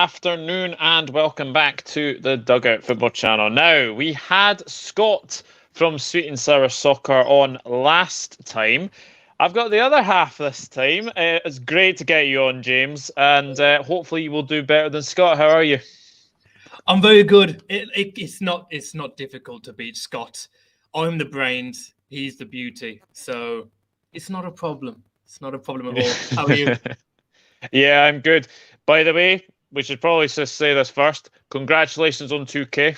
afternoon and welcome back to the Dugout Football Channel. Now, we had Scott from Sweet and Sour Soccer on last time. I've got the other half this time. It's great to get you on, James, and hopefully you will do better than Scott. How are you? I'm very good. It's not difficult to beat Scott. I'm the brains, he's the beauty. So it's not a problem. It's not a problem at all. How are you? Yeah, I'm good. By the way, we should probably just say this first. Congratulations on 2K.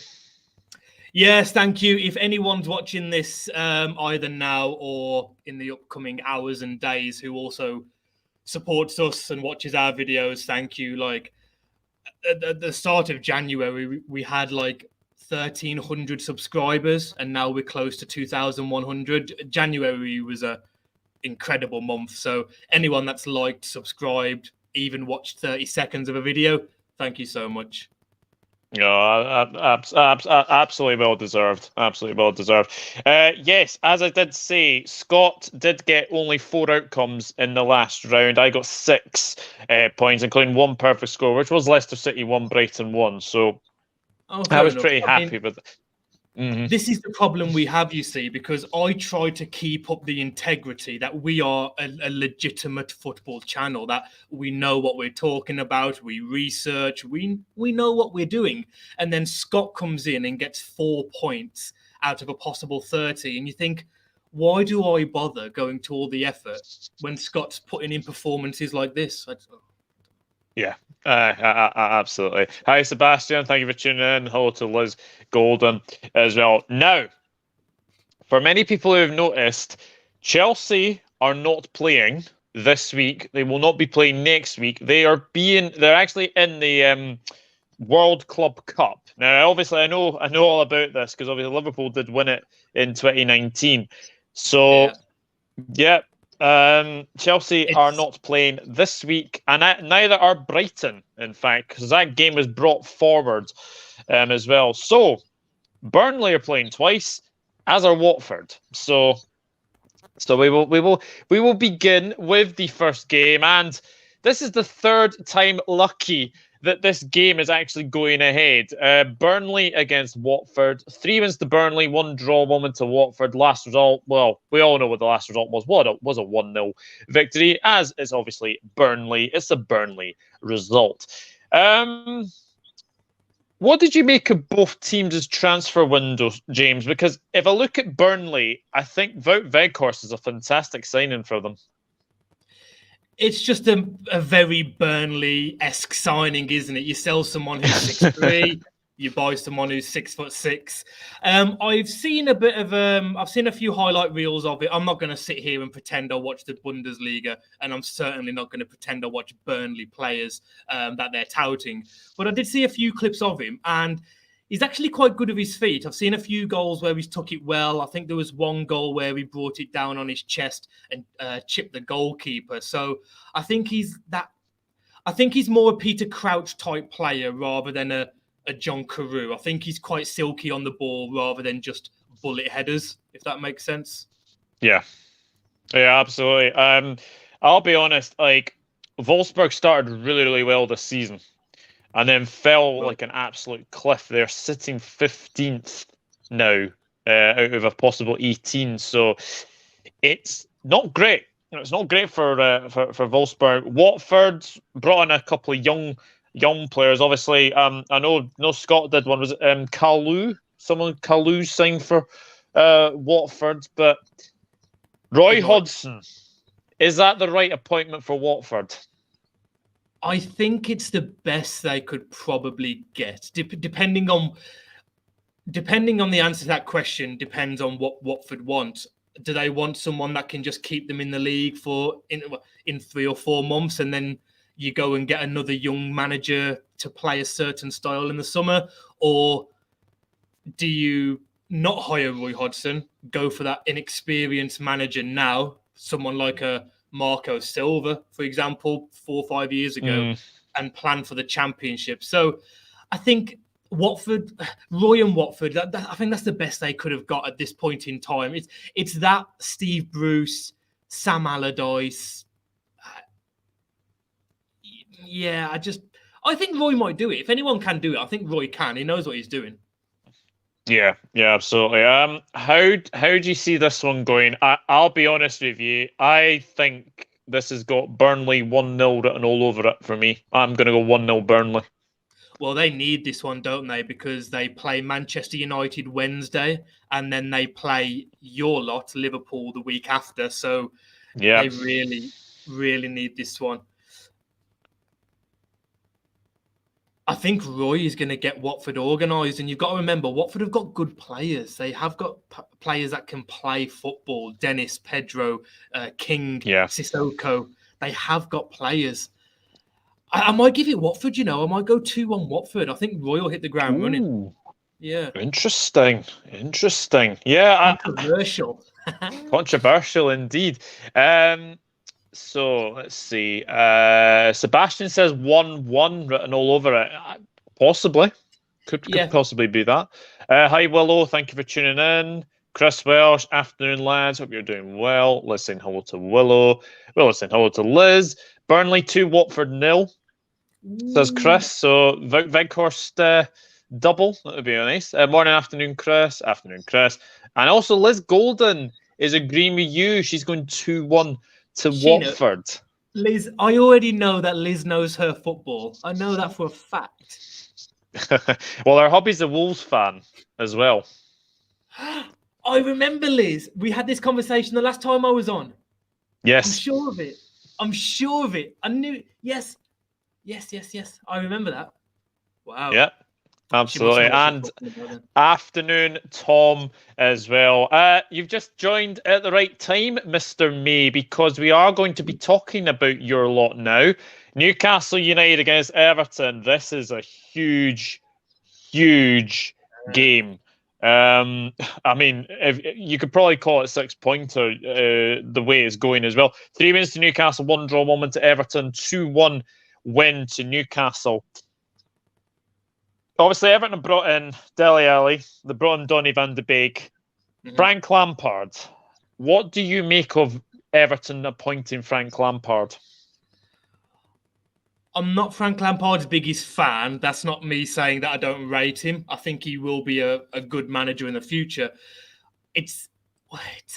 Yes, thank you. If anyone's watching this either now or in the upcoming hours and days who also supports us and watches our videos, thank you. Like at the start of January, we had like 1,300 subscribers and now we're close to 2,100. January was a incredible month. So anyone that's liked, subscribed, even watched 30 seconds of a video, thank you so much. Absolutely well deserved. Absolutely well deserved. Yes, as I did say, Scott did get only 4 outcomes in the last round. I got 6 points, including 1 perfect score, which was Leicester City 1, Brighton 1. So I was pretty happy with it. Mm-hmm. This is the problem we have, you see, because I try to keep up the integrity that we are a legitimate football channel, that we know what we're talking about, we research, we know what we're doing. And then Scott comes in and gets 4 points out of a possible 30. And you think, why do I bother going to all the effort when Scott's putting in performances like this? Yeah, absolutely. Hi, Sebastian. Thank you for tuning in. Hello to Liz Golden as well. Now, for many people who have noticed, Chelsea are not playing this week. They will not be playing next week. They're actually in the World Club Cup. Now, obviously, I know all about this because obviously Liverpool did win it in 2019. So, yeah. Chelsea are not playing this week, and neither are Brighton, in fact, because that game was brought forward as well. So Burnley are playing twice, as are Watford. So we will begin with the first game, and this is the 3rd time lucky that this game is actually going ahead. Burnley against Watford. 3 wins to Burnley, 1 draw, 1 win to Watford. Last result, well, we all know what the last result was. It was a 1-0 victory, as is obviously Burnley. It's a Burnley result. What did you make of both teams' transfer windows, James? Because if I look at Burnley, I think Wout Weghorst is a fantastic signing for them. It's just a very Burnley-esque signing, isn't it? You sell someone who's 6'3", you buy someone who's 6'6". I've seen a few highlight reels of it. I'm not going to sit here and pretend I watch the Bundesliga, and I'm certainly not going to pretend I watch Burnley players that they're touting. But I did see a few clips of him, and he's actually quite good with his feet. I've seen a few goals where he's took it well. I think there was 1 goal where he brought it down on his chest and chipped the goalkeeper. So I think he's more a Peter Crouch type player rather than a John Carew. I think he's quite silky on the ball rather than just bullet headers, if that makes sense. Yeah, absolutely. I'll be honest, like Wolfsburg started really, really well this season, and then fell like an absolute cliff. They're sitting 15th now out of a possible 18. So it's not great. It's not great for Wolfsburg. Watford brought in a couple of young players. Obviously, I know Scott did one. Was it Kalou? Kalou signed for Watford, but Roy Hodgson, is that the right appointment for Watford? I think it's the best they could probably get. Depending on the answer to that question, depends on what Watford want. Do they want someone that can just keep them in the league for in 3 or 4 months, and then you go and get another young manager to play a certain style in the summer? Or do you not hire Roy Hodgson, go for that inexperienced manager now, someone like a Marco Silva, for example, 4 or 5 years ago, and plan for the championship? So I think Roy and Watford, I think that's the best they could have got at this point in time. It's that Steve Bruce, Sam Allardyce. I I think Roy might do it. If anyone can do it, I think Roy can. He knows what he's doing. Yeah, absolutely. How do you see this one going? I'll be honest with you. I think this has got Burnley 1-0 written all over it for me. I'm going to go 1-0 Burnley. Well, they need this one, don't they? Because they play Manchester United Wednesday, and then they play your lot, Liverpool, the week after. So they really, really need this one. I think Roy is going to get Watford organised, and you've got to remember, Watford have got good players. They have got players that can play football. Dennis, Pedro, King, Sissoko. They have got players. I might give it Watford, you know. I might go 2-1 Watford. I think Roy will hit the ground running. Yeah. Interesting. Yeah. Controversial. Controversial indeed. So let's see. Sebastian says 1-1 written all over it. Possibly. Could possibly be that. Hi, Willow. Thank you for tuning in. Chris Welsh, afternoon, lads. Hope you're doing well. Listen, hello to Willow. Well, listen, hello to Liz. Burnley 2, Watford 0, says Chris. So, Veghorst double. That would be nice. Morning, afternoon, Chris. Afternoon, Chris. And also, Liz Golden is agreeing with you. She's going 2-1 to Watford. Liz, I already know that Liz knows her football. I know that for a fact. Well, her hobby's a Wolves fan as well. I remember, Liz. We had this conversation the last time I was on. Yes. I'm sure of it. I knew. Yes. I remember that. Wow. Yeah. Absolutely. And afternoon, Tom, as well. You've just joined at the right time, Mr. May, because we are going to be talking about your lot now. Newcastle United against Everton. This is a huge game. I mean, if you could probably call it 6-pointer the way it's going as well. 3 wins to Newcastle, 1 draw, 1 win to Everton, 2-1 win to Newcastle. Obviously, Everton have brought in Dele Alli. They brought in Donny van de Beek. Frank Lampard. What do you make of Everton appointing Frank Lampard? I'm not Frank Lampard's biggest fan. That's not me saying that I don't rate him. I think he will be a good manager in the future. It's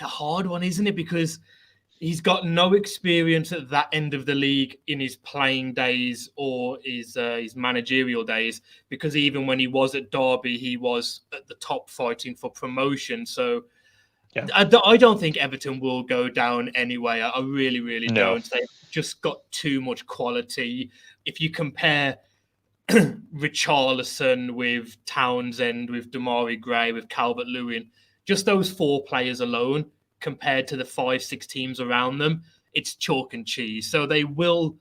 a hard one, isn't it? Because he's got no experience at that end of the league in his playing days or his managerial days, because even when he was at Derby, he was at the top fighting for promotion. So I don't think Everton will go down anyway. I really, really don't. They've just got too much quality. If you compare Richarlison with Townsend, with Damari Gray, with Calvert-Lewin, just those 4 players alone, compared to the 5-6 teams around them, it's chalk and cheese. So they will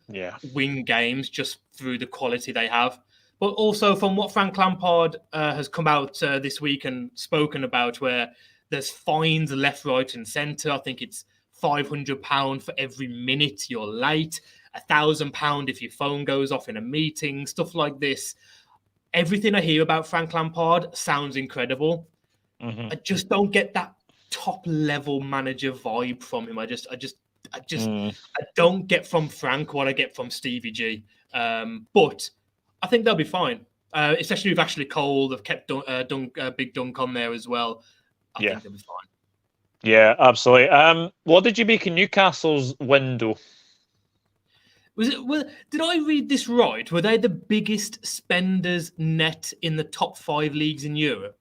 win games just through the quality they have. But also from what Frank Lampard has come out this week and spoken about, where there's fines left, right and centre. I think it's £500 for every minute you're late, £1,000 if your phone goes off in a meeting, stuff like this. Everything I hear about Frank Lampard sounds incredible. I just don't get that top level manager vibe from him. I don't get from Frank what I get from Stevie G. But I think they'll be fine, especially with Ashley Cole. They've kept Big Dunk on there as well. I think they'll be fine. Yeah, absolutely. What did you make in Newcastle's window? Did I read this right? Were they the biggest spenders net in the top 5 leagues in Europe?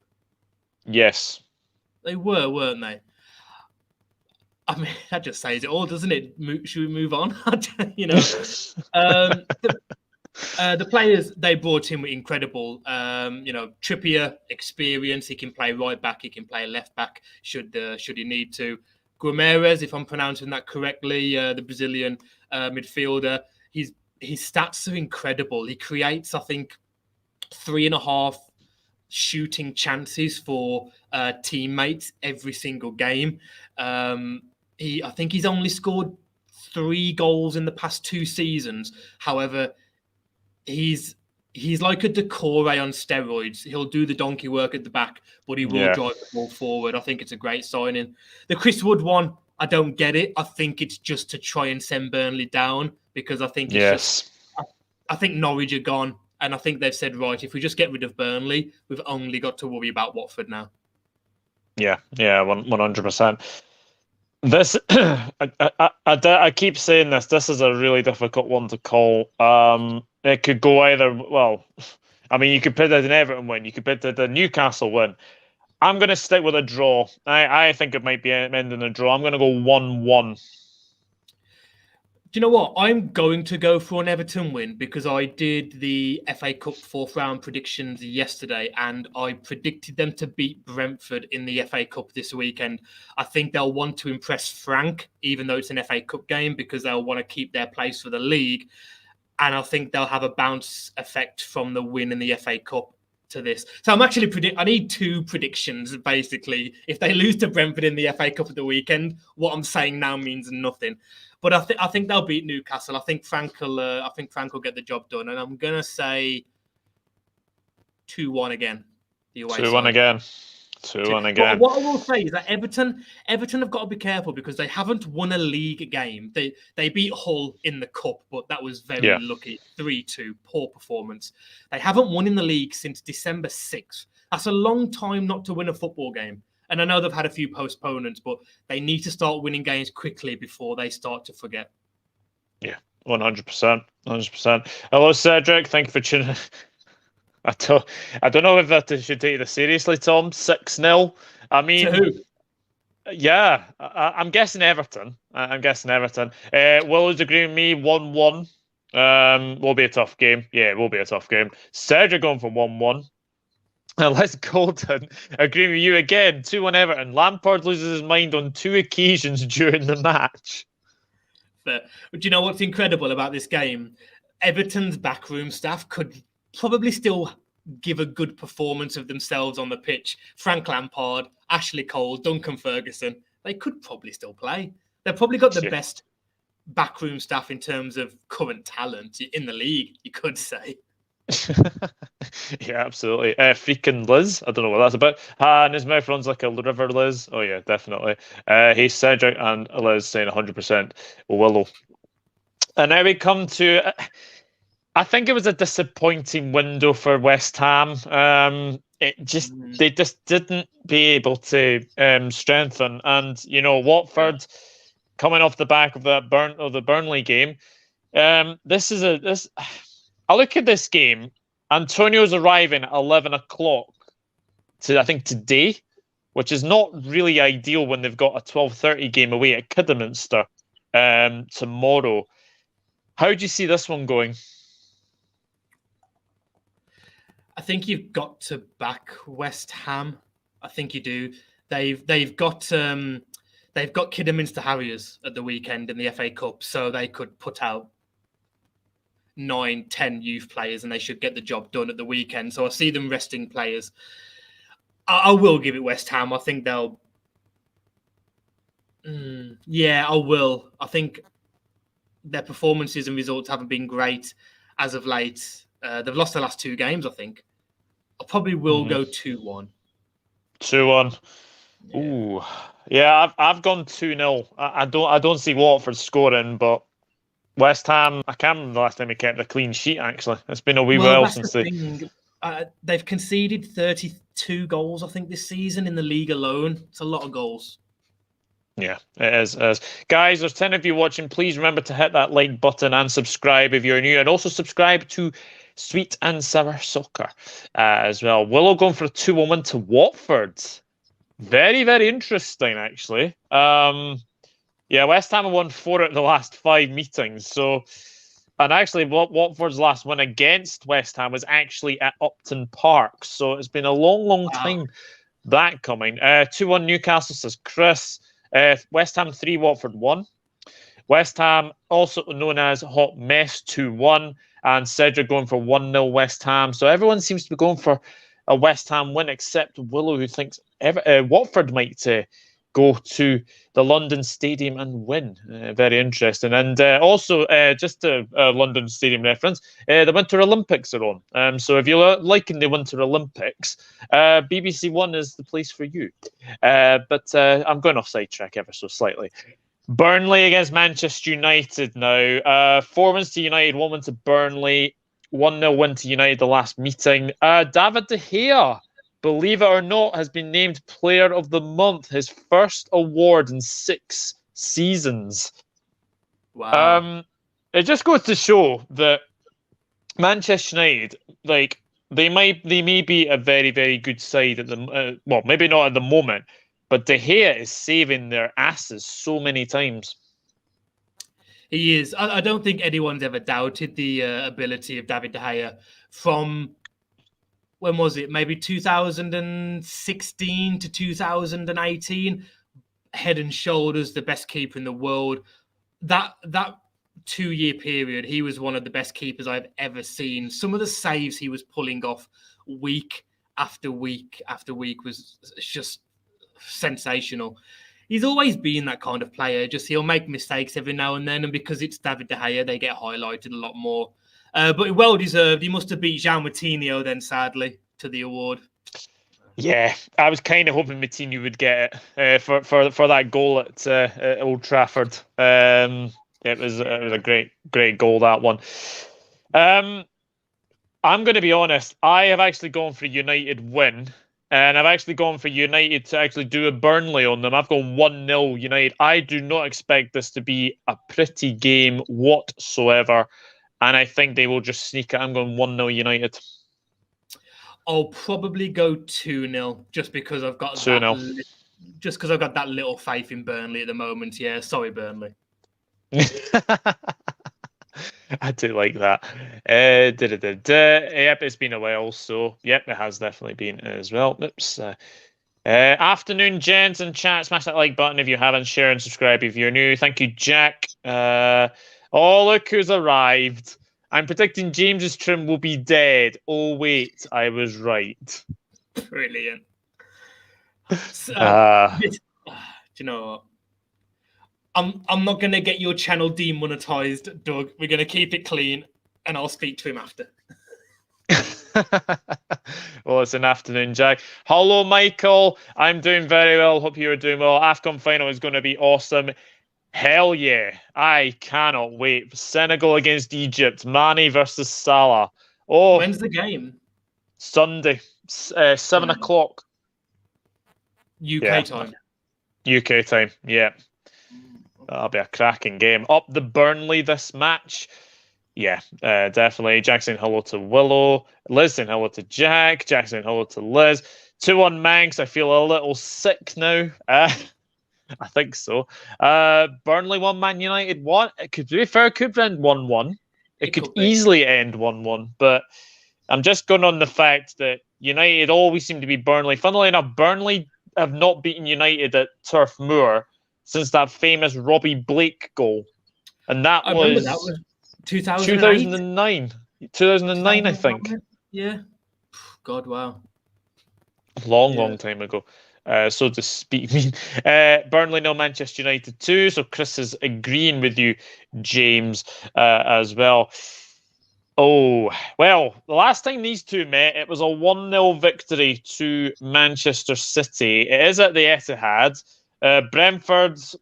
Yes. They were, weren't they? I mean, that just says it all, doesn't it? Should we move on? The players they brought in were incredible. Trippier, experience. He can play right back. He can play left back. Should he need to? Guimarães, if I'm pronouncing that correctly, the Brazilian midfielder. His stats are incredible. He creates, I think, 3.5 shooting chances for teammates every single game. I think he's only scored 3 goals in the past 2 seasons. However, he's like a Decore on steroids. He'll do the donkey work at the back, but he will drive the ball forward. I think it's a great signing. The Chris Wood one, I don't get it. I think it's just to try and send Burnley down, because I think it's I think Norwich are gone. And I think they've said, right, if we just get rid of Burnley, we've only got to worry about Watford now. Yeah, 100%. This, I keep saying this. This is a really difficult one to call. It could go either. Well, I mean, you could put it an Everton win. You could put it a Newcastle win. I'm going to stick with a draw. I think it might be ending a draw. I'm going to go 1-1. Do you know what? I'm going to go for an Everton win because I did the FA Cup fourth round predictions yesterday and I predicted them to beat Brentford in the FA Cup this weekend. I think they'll want to impress Frank, even though it's an FA Cup game, because they'll want to keep their place for the league. And I think they'll have a bounce effect from the win in the FA Cup to this. So I'm actually I need two predictions, basically. If they lose to Brentford in the FA Cup at the weekend, what I'm saying now means nothing. But I think they'll beat Newcastle. I think Frank will get the job done, and I'm gonna say 2-1 again. 2-1 again. 2-1 again. But what I will say is that Everton have got to be careful because they haven't won a league game. They beat Hull in the cup, but that was very lucky. 3-2, poor performance. They haven't won in the league since December 6th. That's a long time not to win a football game. And I know they've had a few postponements, but they need to start winning games quickly before they start to forget. Yeah, 100%. 100%. Hello, Cedric. Thank you for tuning in. I don't know if I should take this seriously, Tom. 6-0. I mean, to who? Yeah, I'm guessing Everton. Willow's agreeing with me. 1-1. Will be a tough game. Yeah, it will be a tough game. Cedric going for 1-1. And Les Golden agreeing with you again. 2-1 Everton. Lampard loses his mind on 2 occasions during the match. But do you know what's incredible about this game? Everton's backroom staff could probably still give a good performance of themselves on the pitch. Frank Lampard, Ashley Cole, Duncan Ferguson, they could probably still play. They've probably got the best backroom staff in terms of current talent in the league, you could say. Yeah, absolutely. Freaking Liz. I don't know what that's about. And his mouth runs like a river, Liz. Oh, yeah, definitely. He's Cedric and Liz saying 100% Willow. And now we come to... I think it was a disappointing window for West Ham. They just didn't be able to strengthen. And, Watford, coming off the back of the Burnley game, I look at this game. Antonio's arriving at 11 o'clock I think today, which is not really ideal when they've got a 12:30 game away at Kidderminster tomorrow. How do you see this one going? I think you've got to back West Ham. I think you do. They've got Kidderminster Harriers at the weekend in the FA Cup, so they could put out 9-10 youth players and they should get the job done at the weekend. So I see them resting players. I will give it West Ham. I think they'll... I will. I think their performances and results haven't been great as of late. They've lost their last 2 games, I think. I probably will go 2-1. 2-1. Yeah. Ooh. Yeah, I've gone 2-0. I don't see Watford scoring, but West Ham, I can't remember the last time they kept a clean sheet, actually. It's been a wee while since they've conceded 32 goals, I think, this season in the league alone. It's a lot of goals. Yeah, it is. Guys, there's 10 of you watching. Please remember to hit that like button and subscribe if you're new. And also subscribe to Sweet and Sour Soccer as well. Willow going for a 2-1 win to Watford. Very, very interesting, actually. West Ham have won 4 out of the last 5 meetings. So, and actually, Watford's last win against West Ham was actually at Upton Park. So it's been a long time that coming. 2-1 Newcastle, says Chris. West Ham 3, Watford 1. West Ham, also known as Hot Mess, 2-1. And Cedric going for 1-0 West Ham. So everyone seems to be going for a West Ham win, except Willow, who thinks Watford might go to the London Stadium and win. Very interesting. And also, just a London Stadium reference, the Winter Olympics are on. So if you're liking the Winter Olympics, BBC One is the place for you. But I'm going off sidetrack ever so slightly. Burnley against Manchester United now. 4 wins to United, 1 win to Burnley. 1-0 win to United the last meeting. David De Gea, believe it or not, has been named Player of the Month, his first award in 6 seasons. Wow. It just goes to show that Manchester United, like, they may be a very, very good side at the well, maybe not at the moment, but De Gea is saving their asses so many times. He is. I don't think anyone's ever doubted the ability of David De Gea from, when was it? Maybe 2016 to 2018. Head and shoulders the best keeper in the world. That 2-year period, he was one of the best keepers I've ever seen. Some of the saves he was pulling off week after week after week was just sensational. He's always been that kind of player. Just he'll make mistakes every now and then, and because it's David De Gea, they get highlighted a lot more. But well deserved. He must have beat Jean Moutinho then, sadly, to the award. Yeah, I was kind of hoping Moutinho would get it for that goal at Old Trafford. It was a great goal, that one. I'm going to be honest. I have actually gone for a United win. And I've actually gone for United to actually do a Burnley on them. I've gone 1-0 United. I do not expect this to be a pretty game whatsoever. And I think they will just sneak it. I'm going 1-0 United. I'll probably go 2-0 just because I've got 2-0. Just because I've got that little faith in Burnley at the moment. Yeah, sorry, Burnley. I do like that. Yep, it's been a while, so yep, it has definitely been as well. Oops. Afternoon, gents, and chat. Smash that like button if you haven't. Share and subscribe if you're new. Thank you, Jack. Oh, look who's arrived. I'm predicting James's trim will be dead. Oh, wait, I was right. Brilliant. So, do you know what? I'm not going to get your channel demonetized, Doug. We're going to keep it clean, and I'll speak to him after. Well, it's an afternoon, Jack. Hello, Michael. I'm doing very well. Hope you're doing well. AFCON final is going to be awesome. Hell yeah. I cannot wait. Senegal against Egypt. Mane versus Salah. Oh, when's the game? Sunday, 7 o'clock. UK time. UK time, yeah. That'll be a cracking game. Up the Burnley this match. Yeah, definitely. Jack saying hello to Willow. Liz saying hello to Jack. Jack saying hello to Liz. 2-1 Manx. I feel a little sick now. I think so. Burnley 1, Man United 1. It could be fair. It could end 1-1. It could easily end 1-1. But I'm just going on the fact that United always seem to be Burnley. Funnily enough, Burnley have not beaten United at Turf Moor since that famous Robbie Blake goal. And that was 2009. 2009, I think. Yeah. God, wow. Long time ago. So to speak. Burnley 0, Manchester United 2. So Chris is agreeing with you, James, as well. Oh, well, the last time these two met, it was a 1-0 victory to Manchester City. It is at the Etihad. Brentford's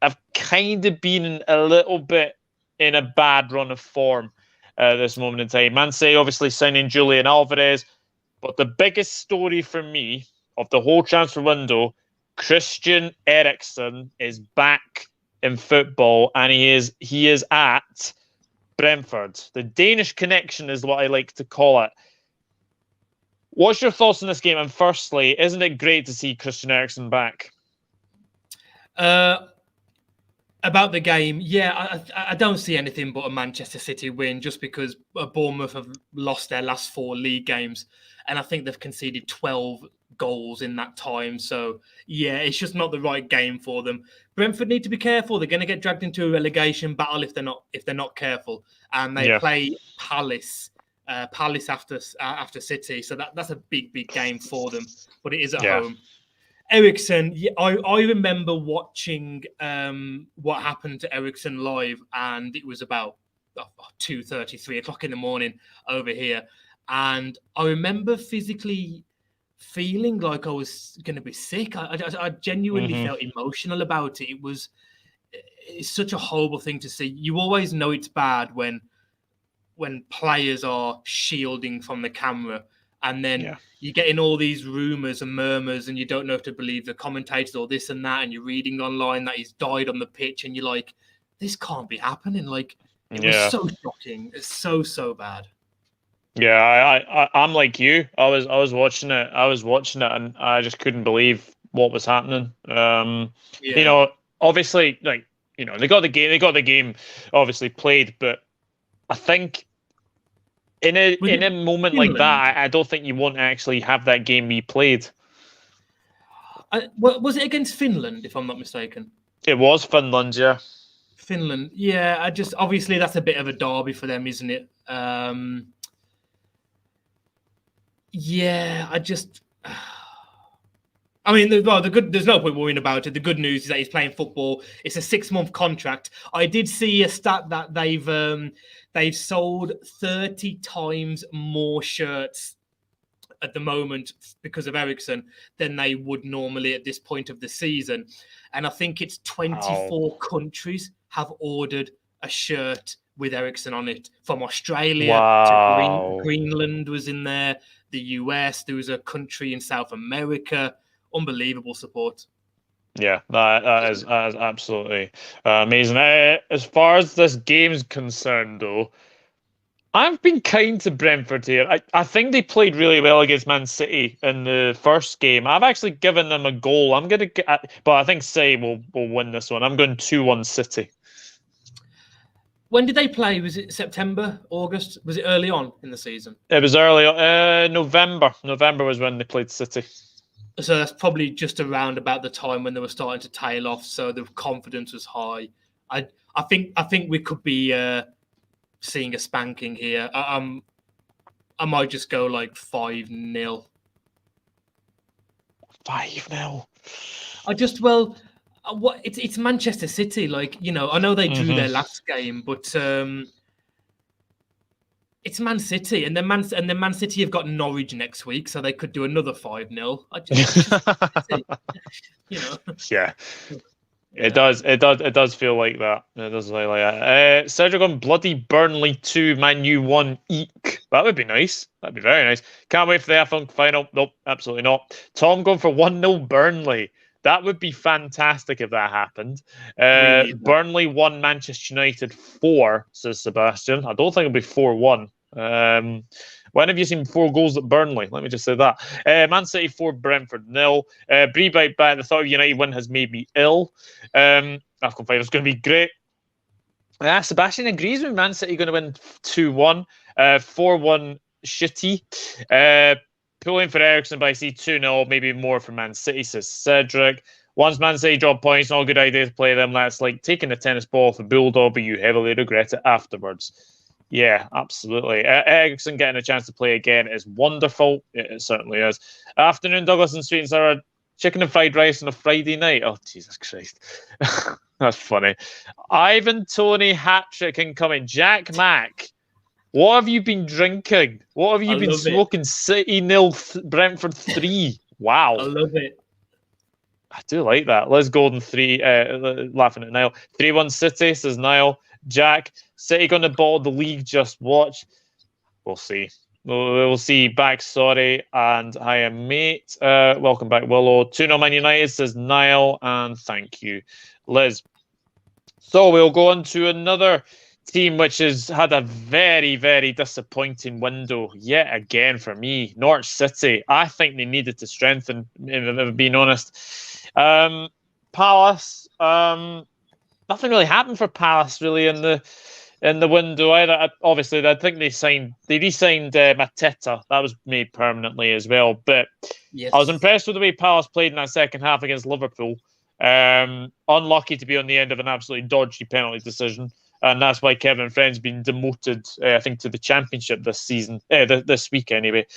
have kind of been a little bit in a bad run of form this moment in time. Man City obviously signing Julian Alvarez, but the biggest story for me of the whole transfer window, Christian Eriksen is back in football, and he is at Brentford. The Danish connection is what I like to call it. What's your thoughts on this game? And firstly, isn't it great to see Christian Eriksen back? About the game, yeah, I don't see anything but a Manchester City win just because Bournemouth have lost their last 4 league games, and I think they've conceded 12 goals in that time. So, yeah, it's just not the right game for them. Brentford need to be careful. They're going to get dragged into a relegation battle if they're not careful, and they play Palace after City. So that's a big game for them, but it is at home. Eriksen, I remember watching what happened to Eriksen live, and it was about 2:30, 3 o'clock in the morning over here. And I remember physically feeling like I was going to be sick. I genuinely felt emotional about it. It's such a horrible thing to see. You always know it's bad when when players are shielding from the camera, and then you're getting all these rumors and murmurs, and you don't know if to believe the commentators or this and that, and you're reading online that he's died on the pitch, and you're like, this can't be happening. Like, it was so shocking. It's so bad. Yeah, I'm like you. I was watching it. And I just couldn't believe what was happening. You know, obviously, like, you know, they got the game obviously played, but I think in a moment like that, I don't think you want to actually have that game replayed. Was it against Finland, if I'm not mistaken? It was Finland, yeah. Finland, yeah. Obviously that's a bit of a derby for them, isn't it? I mean, there's no point worrying about it. The good news is that he's playing football. It's a 6-month contract. I did see a stat that they've sold 30 times more shirts at the moment because of Eriksen than they would normally at this point of the season. And I think it's 24 countries have ordered a shirt with Eriksen on it, from Australia to Greenland was in there, the US, there was a country in South America. Unbelievable support. Yeah, that is absolutely amazing. As far as this game's concerned, though, I've been kind to Brentford here. I think they played really well against Man City in the first game. I've actually given them a goal. But I think City will win this one. I'm going 2-1 City. When did they play? Was it September, August? Was it early on in the season? It was early. November. November was when they played City. So that's probably just around about the time when they were starting to tail off. So the confidence was high. I think we could be seeing a spanking here. I might just go like 5-0. 5-0. It's Manchester City. Like, you know, I know they drew their last game, but it's Man City, and then Man City have got Norwich next week, so they could do another 5-0. You know. Yeah. It does feel like that. It does feel like that. Cedric on bloody Burnley 2, Man U 1, eek. That would be nice. That'd be very nice. Can't wait for the FA final. Nope, absolutely not. Tom going for 1-0 Burnley. That would be fantastic if that happened. Burnley 1, Manchester United 4, says Sebastian. I don't think it'll be 4-1. When have you seen 4 goals at Burnley? Let me just say that. Man City 4, Brentford 0. Breebite back. The thought of United win has made me ill. AFCON final is going to be great. Sebastian agrees with Man City going to win 2-1. 4-1 shitty. Pulling for Eriksen, but I see 2-0, maybe more for Man City, says Cedric. Once Man City drop points, not a good idea to play them. That's like taking a tennis ball off a bulldog, but you heavily regret it afterwards. Yeah, absolutely. Eriksen getting a chance to play again is wonderful. It certainly is. Afternoon, Douglas and Sweet and Sour. Chicken and fried rice on a Friday night. Oh, Jesus Christ. That's funny. Ivan Tony hat-trick incoming. Jack Mack. What have you been drinking? What have you been smoking? City 0, Brentford 3. Wow. I love it. I do like that. Liz Golden 3, laughing at Niall. 3-1 City, says Niall. Jack, City going to ball the league, just watch. We'll see. We'll see. Back, sorry. And hiya, mate. Welcome back, Willow. 2-0 Man United, says Niall. And thank you, Liz. So we'll go on to another team which has had a very, very disappointing window yet again for me. Norwich City. I think they needed to strengthen, if I'm being honest. Palace. Nothing really happened for Palace really in the window either. Obviously, I think they re-signed Mateta. That was made permanently as well. But yes. I was impressed with the way Palace played in that second half against Liverpool. Unlucky to be on the end of an absolutely dodgy penalty decision. And that's why Kevin Friend's been demoted, I think, to the Championship this season. This week, anyway.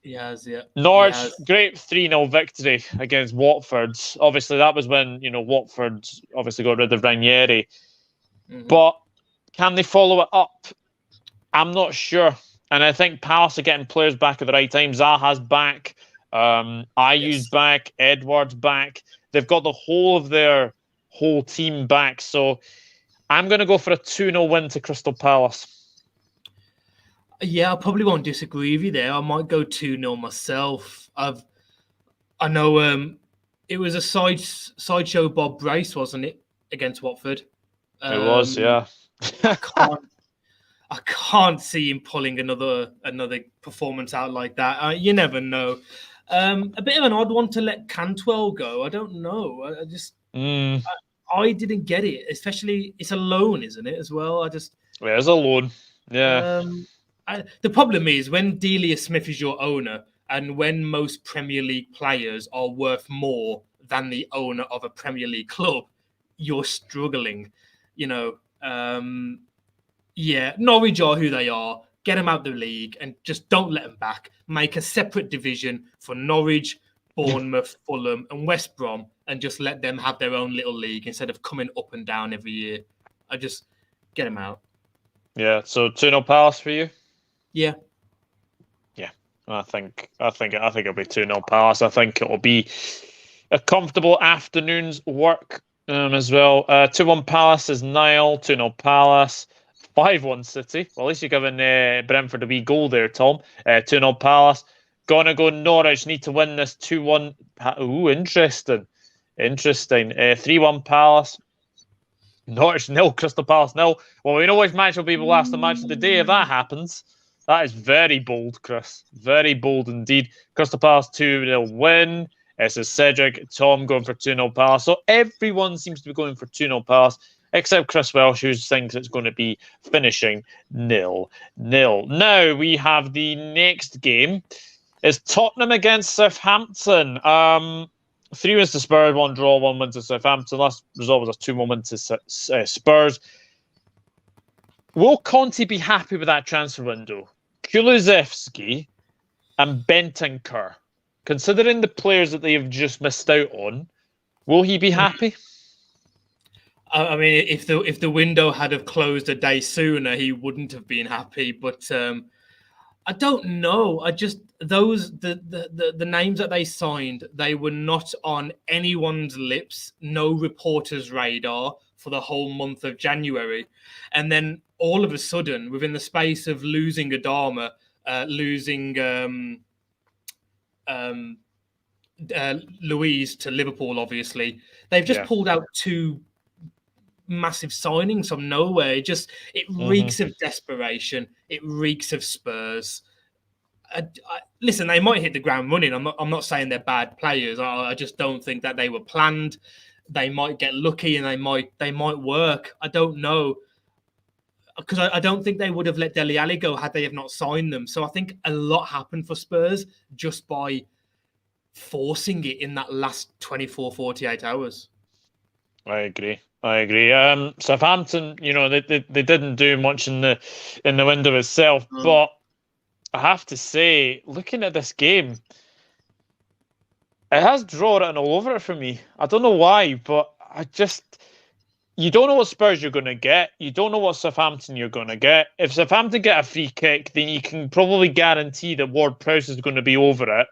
He has, yeah. Norwich, great 3-0 victory against Watford. Obviously, that was when, Watford obviously got rid of Ranieri. Mm-hmm. But can they follow it up? I'm not sure. And I think Palace are getting players back at the right time. Zaha's back. Ayu's back. Edward's back. They've got the whole of their whole team back. So I'm going to go for a 2-0 win to Crystal Palace. Yeah, I probably won't disagree with you there. I might go 2-0 myself. I know it was a sideshow Bob Brace, wasn't it, against Watford? It was, yeah. I can't I can't see him pulling another performance out like that. You never know. A bit of an odd one to let Cantwell go. I don't know. I just I didn't get it. Especially it's a loan, isn't it? As well. Yeah, it's a loan. Yeah. The problem is when Delia Smith is your owner, and when most Premier League players are worth more than the owner of a Premier League club, you're struggling. You know. Yeah, Norwich are who they are. Get them out of the league and just don't let them back. Make a separate division for Norwich, Bournemouth, Fulham, and West Brom, and just let them have their own little league instead of coming up and down every year. I just get them out. Yeah. So 2-0 Palace for you. Yeah. Yeah. I think it'll be 2-0 Palace. I think it'll be a comfortable afternoon's work as well. 2-1 Palace is Niall. 2-0 Palace. 5-1 City. Well, at least you're giving Brentford a wee goal there, Tom. 2-0 Palace. Gonna go Norwich. Need to win this 2-1. Ooh, interesting. 3-1 Palace. Norwich 0, Crystal Palace 0. Well, we know which match will be the last match of the day if that happens. That is very bold, Chris. Very bold indeed. Crystal Palace 2-0 win. So Cedric, Tom going for 2-0 Palace. So everyone seems to be going for 2-0 Palace, except Chris Welsh, who thinks it's going to be finishing 0-0. Now we have the next game. It's Tottenham against Southampton. 3 wins to Spurs, 1 draw, 1 win to Southampton. Last result was a 2-1 win to Spurs. Will Conte be happy with that transfer window? Kulusevski and Bentancur, considering the players that they have just missed out on, will he be happy? I mean, if the window had have closed a day sooner, he wouldn't have been happy. But I don't know. The names that they signed, they were not on anyone's lips, no reporter's radar for the whole month of January, and then all of a sudden, within the space of losing Adama, losing Louise to Liverpool, obviously, they've just pulled out 2 massive signings from nowhere. It reeks of desperation. It reeks of Spurs. Listen, they might hit the ground running. I'm not saying they're bad players. I just don't think that they were planned. They might get lucky and they might work. I don't know, because I don't think they would have let Dele Alli go had they have not signed them. So I think a lot happened for Spurs just by forcing it in that last 24, 48 hours. I agree. Southampton, they didn't do much in the window itself, but I have to say, looking at this game, it has draw written all over it for me. I don't know why, but you don't know what Spurs you're going to get. You don't know what Southampton you're going to get. If Southampton get a free kick, then you can probably guarantee that Ward-Prowse is going to be over it.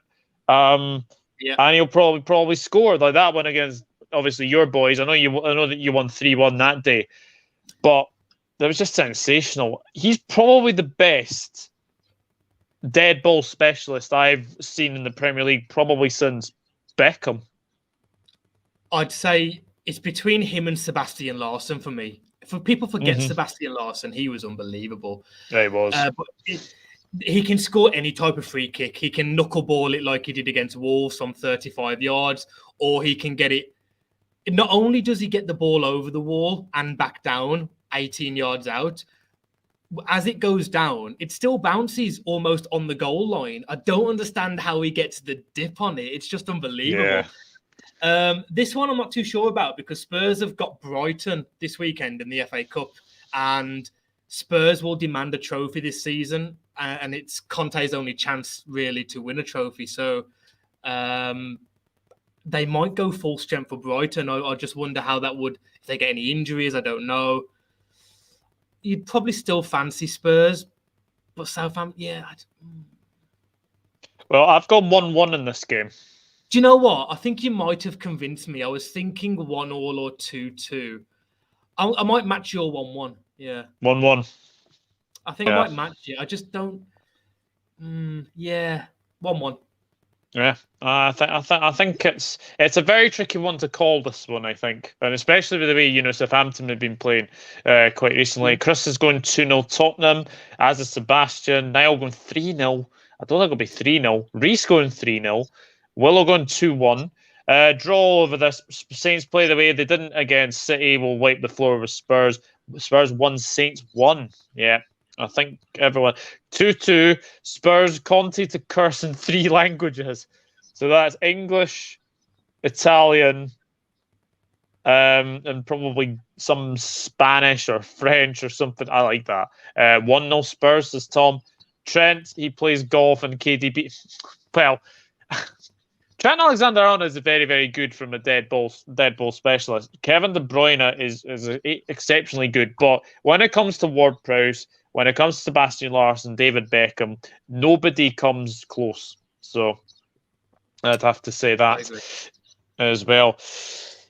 And he'll probably score like that one against, obviously, your boys. I know that you won 3-1 that day, but that was just sensational. He's probably the best dead ball specialist I've seen in the Premier League probably since Beckham. I'd say it's between him and Sebastian Larsson for me. For people forget Sebastian Larsson, he was unbelievable. Yeah, he was. But he can score any type of free kick. He can knuckleball it like he did against Wolves from 35 yards, or he can get it. Not only does he get the ball over the wall and back down 18 yards out, as it goes down, it still bounces almost on the goal line. I don't understand how he gets the dip on it. It's just unbelievable. Yeah. This one I'm not too sure about, because Spurs have got Brighton this weekend in the FA Cup, and Spurs will demand a trophy this season, and it's Conte's only chance really to win a trophy. So they might go full strength for Brighton. I just wonder how that would, if they get any injuries, I don't know. You'd probably still fancy Spurs, but Southampton, yeah. Well, I've gone 1-1 in this game. Do you know what? I think you might have convinced me. I was thinking 1-1 or 2-2. I might match your 1-1. Yeah. 1-1. I think I might match it. I just don't. Yeah, 1-1. Yeah, I think it's a very tricky one to call, this one, I think, and especially with the way Southampton have been playing quite recently. Chris is going 2-0 Tottenham, as is Sebastian. Niall going 3-0. I don't think it'll be 3-0. Reese going 3-0. Willow going 2-1. Draw over this. Saints play the way they didn't against City. Will wipe the floor with Spurs. Spurs 1, Saints 1. Yeah. I think everyone 2-2 Spurs Conte to curse in 3 languages. So that's English, Italian, and probably some Spanish or French or something. I like that. 1-0 Spurs, says Tom. Trent, he plays golf, and KDB. Well, Trent Alexander-Arnold is very, very good from a dead ball specialist. Kevin De Bruyne is exceptionally good, but when it comes to Ward-Prowse, when it comes to Sebastian Larsson, David Beckham, nobody comes close. So I'd have to say that as well.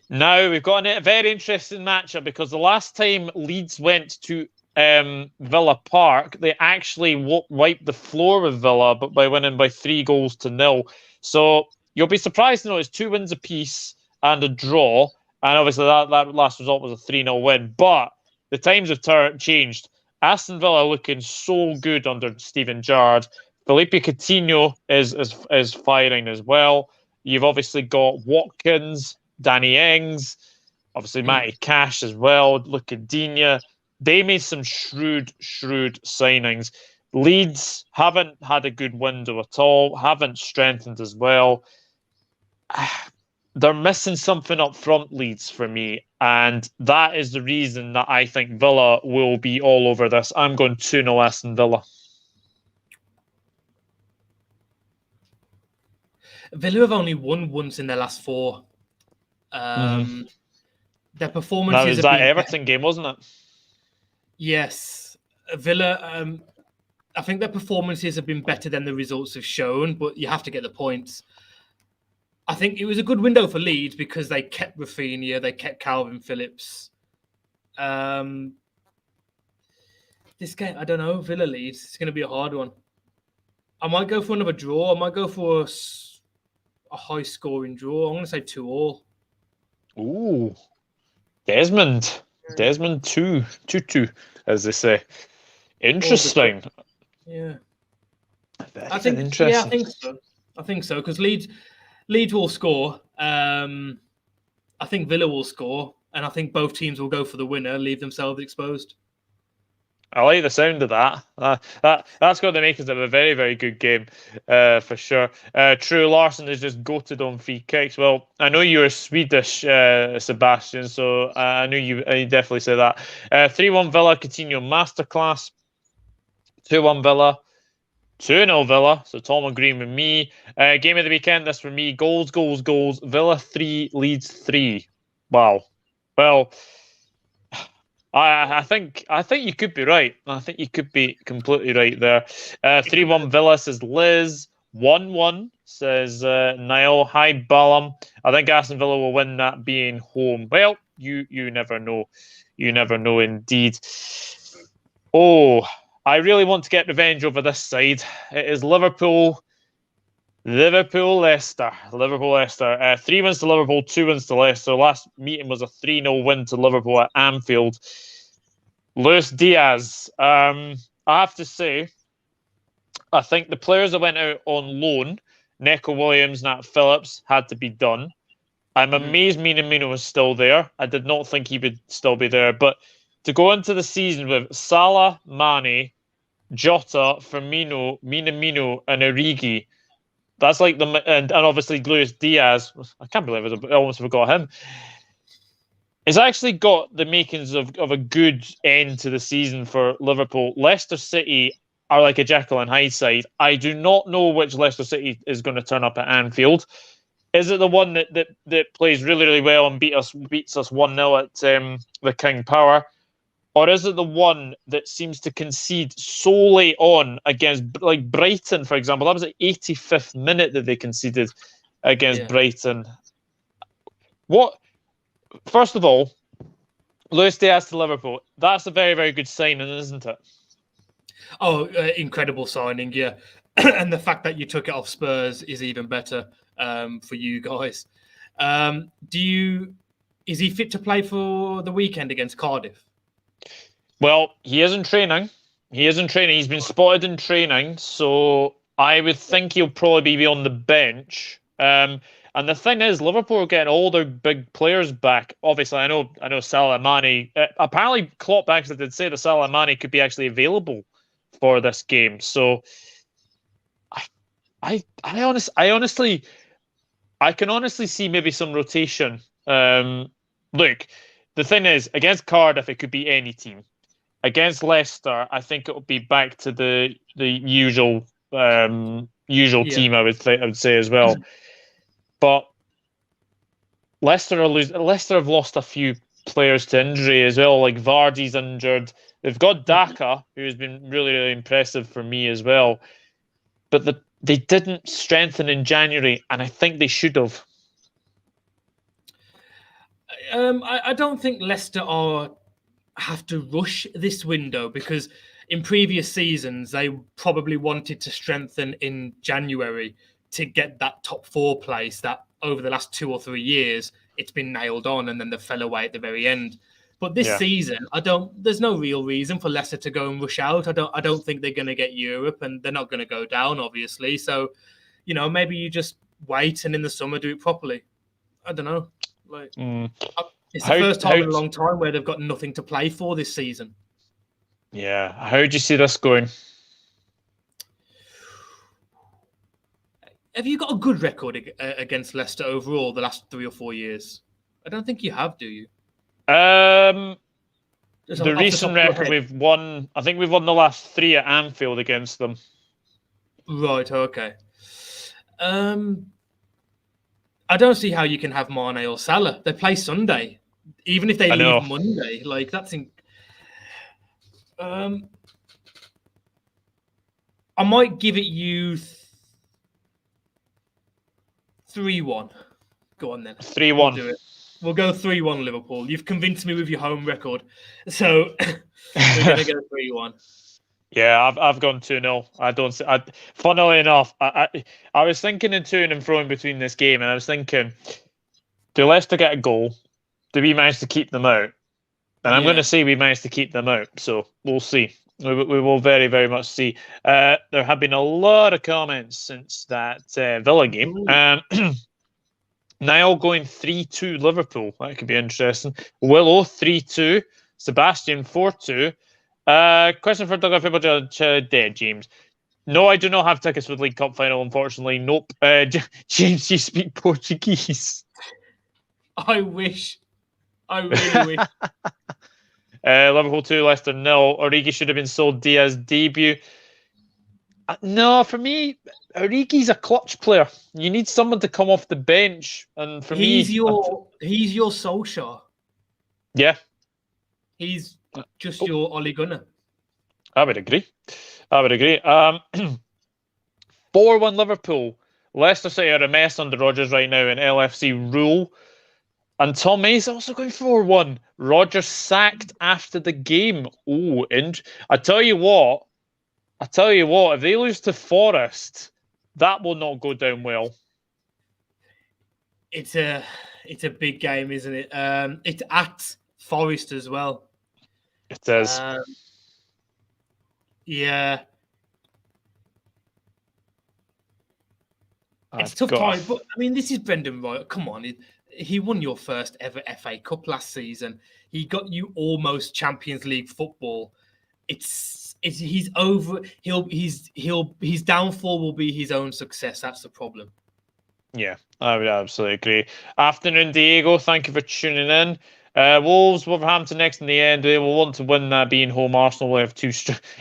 Now we've got a very interesting matchup, because the last time Leeds went to Villa Park, they actually wiped the floor with Villa, but by winning by 3-0. So you'll be surprised to know it's 2 wins apiece and a draw, and obviously that last result was a 3-0 win. But the times have changed. Aston Villa looking so good under Steven Gerrard. Felipe Coutinho is firing as well. You've obviously got Watkins, Danny Ings, obviously Matty Cash as well, Lucadinha. They made some shrewd signings. Leeds haven't had a good window at all, haven't strengthened as well. They're missing something up front, Leeds, for me, and that is the reason that I think Villa will be all over this. I'm going 2-0 Aston Villa. Villa have only won once in their last 4. Their performances that was that Everton game, wasn't it? Yes. Villa, I think their performances have been better than the results have shown, but you have to get the points. I think it was a good window for Leeds because they kept Rafinha, they kept Calvin Phillips. This game, I don't know, Villa Leeds, it's going to be a hard one. I might go for another draw. I might go for a high-scoring draw. I'm going to say 2-2. Ooh. Desmond 2-2, as they say. Interesting. Yeah. I think so. I think so, because Leeds will score. I think Villa will score, and I think both teams will go for the winner, leave themselves exposed. I like the sound of that. That's going to make us a very, very good game, for sure. True, Larsson is just goated on free kicks. Well, I know you're Swedish, Sebastian, so I knew you definitely say that. 3-1 Villa, Coutinho masterclass. 2-1 Villa. 2-0 Villa, so Tom agreeing with me. Game of the weekend, this for me. Goals. Villa 3, Leeds 3. Wow. Well, I think you could be right. I think you could be completely right there. 3-1 Villa, says Liz. 1-1, says Niall. Hi, Ballum. I think Aston Villa will win, that being home. Well, you never know. You never know indeed. Oh, I really want to get revenge over this side. It is Liverpool, Leicester. 3 wins to Liverpool, 2 wins to Leicester. Last meeting was a 3-0 win to Liverpool at Anfield. Luis Diaz. I have to say, I think the players that went out on loan, Neco Williams, Nat Phillips, had to be done. I'm amazed Minamino was still there. I did not think he would still be there. But to go into the season with Salah, Mane, Jota, Firmino, Minamino, and Origi, that's like and obviously Luis Diaz. I can't believe I almost forgot him. It's actually got the makings of a good end to the season for Liverpool. Leicester City are like a Jekyll and Hyde side. I do not know which Leicester City is going to turn up at Anfield. Is it the one that plays really, really well and beats us 1-0 at the King Power? Or is it the one that seems to concede so late on against, like Brighton, for example? That was the 85th minute that they conceded against Brighton. First of all, Luis Diaz to Liverpool. That's a very, very good signing, isn't it? Oh, incredible signing, yeah. And the fact that you took it off Spurs is even better for you guys. Is he fit to play for the weekend against Cardiff? Well, he is in training. He's been spotted in training, so I would think he'll probably be on the bench. And the thing is, Liverpool are getting all their big players back. Obviously, I know Salah, Mane. Apparently, Klopp actually did say that Salah, Mane could be actually available for this game. So, I honestly, I can honestly see maybe some rotation. Look, the thing is, against Cardiff, it could be any team. Against Leicester, I think it will be back to the usual team. I would say as well. But Leicester have lost a few players to injury as well. Like Vardy's injured. They've got Daka, who has been really, really impressive for me as well. But they didn't strengthen in January, and I think they should have. I don't think Leicester have to rush this window, because in previous seasons they probably wanted to strengthen in January to get that top 4 place that over the last 2 or 3 years it's been nailed on, and then they fell away at the very end. But this season, there's no real reason for Leicester to go and rush out. I don't think they're going to get Europe, and they're not going to go down, obviously. So, maybe you just wait and in the summer do it properly. I don't know. It's the first time in a long time where they've got nothing to play for this season. Yeah. How do you see this going? Have you got a good record against Leicester overall the last 3 or 4 years? I don't think you have, do you? The recent record we've won, I think we've won the last 3 at Anfield against them. Right, okay. I don't see how you can have Mane or Salah. They play Sunday. Even if they leave Monday, that's I might give it you 3-1. Go on then. 3-1. We'll go 3-1 Liverpool. You've convinced me with your home record. So we're going to go 3-1. Yeah, I've gone 2-0. Funnily enough, I was thinking in to and fro in between this game, and I was thinking, do Leicester get a goal? Do we manage to keep them out? And I'm going to say we managed to keep them out. So we'll see. We will very, very much see. There have been a lot of comments since that Villa game. Niall going 3-2 Liverpool. That could be interesting. Willow 3-2. Sebastian 4-2. Question for Doug Dead, James. No, I do not have tickets for the League Cup final, unfortunately. Nope. James, you speak Portuguese. I wish. I really wish. Liverpool 2, Leicester 0. Origi should have been sold. Diaz debut. No, for me, Origi's a clutch player. You need someone to come off the bench, and for me, he's your Solskjaer. Yeah, he's just your Ole Gunnar. I would agree. 4-1 Liverpool. Leicester City are a mess under Rodgers right now in LFC rule. And Tom May's also going 4-1. Rodgers sacked after the game. Oh, and I tell you what, if they lose to Forest, that will not go down well. It's a big game, isn't it? It's at Forest as well. It is. Yeah. It's tough time, but I mean, this is Brendan Rodgers. Come on, he won your first ever FA Cup last season. He got you almost Champions League football. He's over. His downfall will be his own success. That's the problem. Yeah, I would absolutely agree. Afternoon, Diego. Thank you for tuning in. Wolves, Wolverhampton next in the end. They will want to win that, being home. Arsenal will have 2.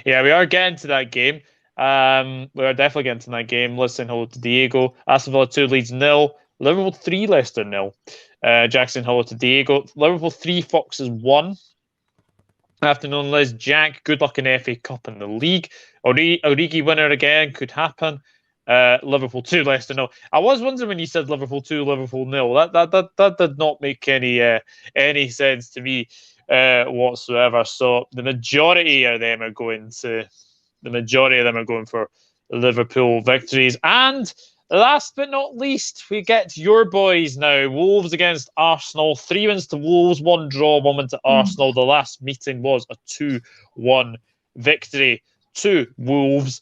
Yeah, we are getting to that game. We are definitely getting to that game. Listen, hello to Diego. Aston Villa 2, Leeds 0. Liverpool 3, Leicester 0. Jackson, hello to Diego. Liverpool 3, Foxes 1. Afternoon, Liz. Jack, good luck in FA Cup and the league. Origi winner again, could happen. Liverpool 2, Leicester 0. I was wondering when you said Liverpool 2, Liverpool 0. That did not make any sense to me whatsoever. So the majority of them are going to the majority of them are going for Liverpool victories. And last but not least, we get your boys now. Wolves against Arsenal. 3 wins to Wolves, 1 draw, 1 win to Arsenal. The last meeting was a 2-1 victory to Wolves.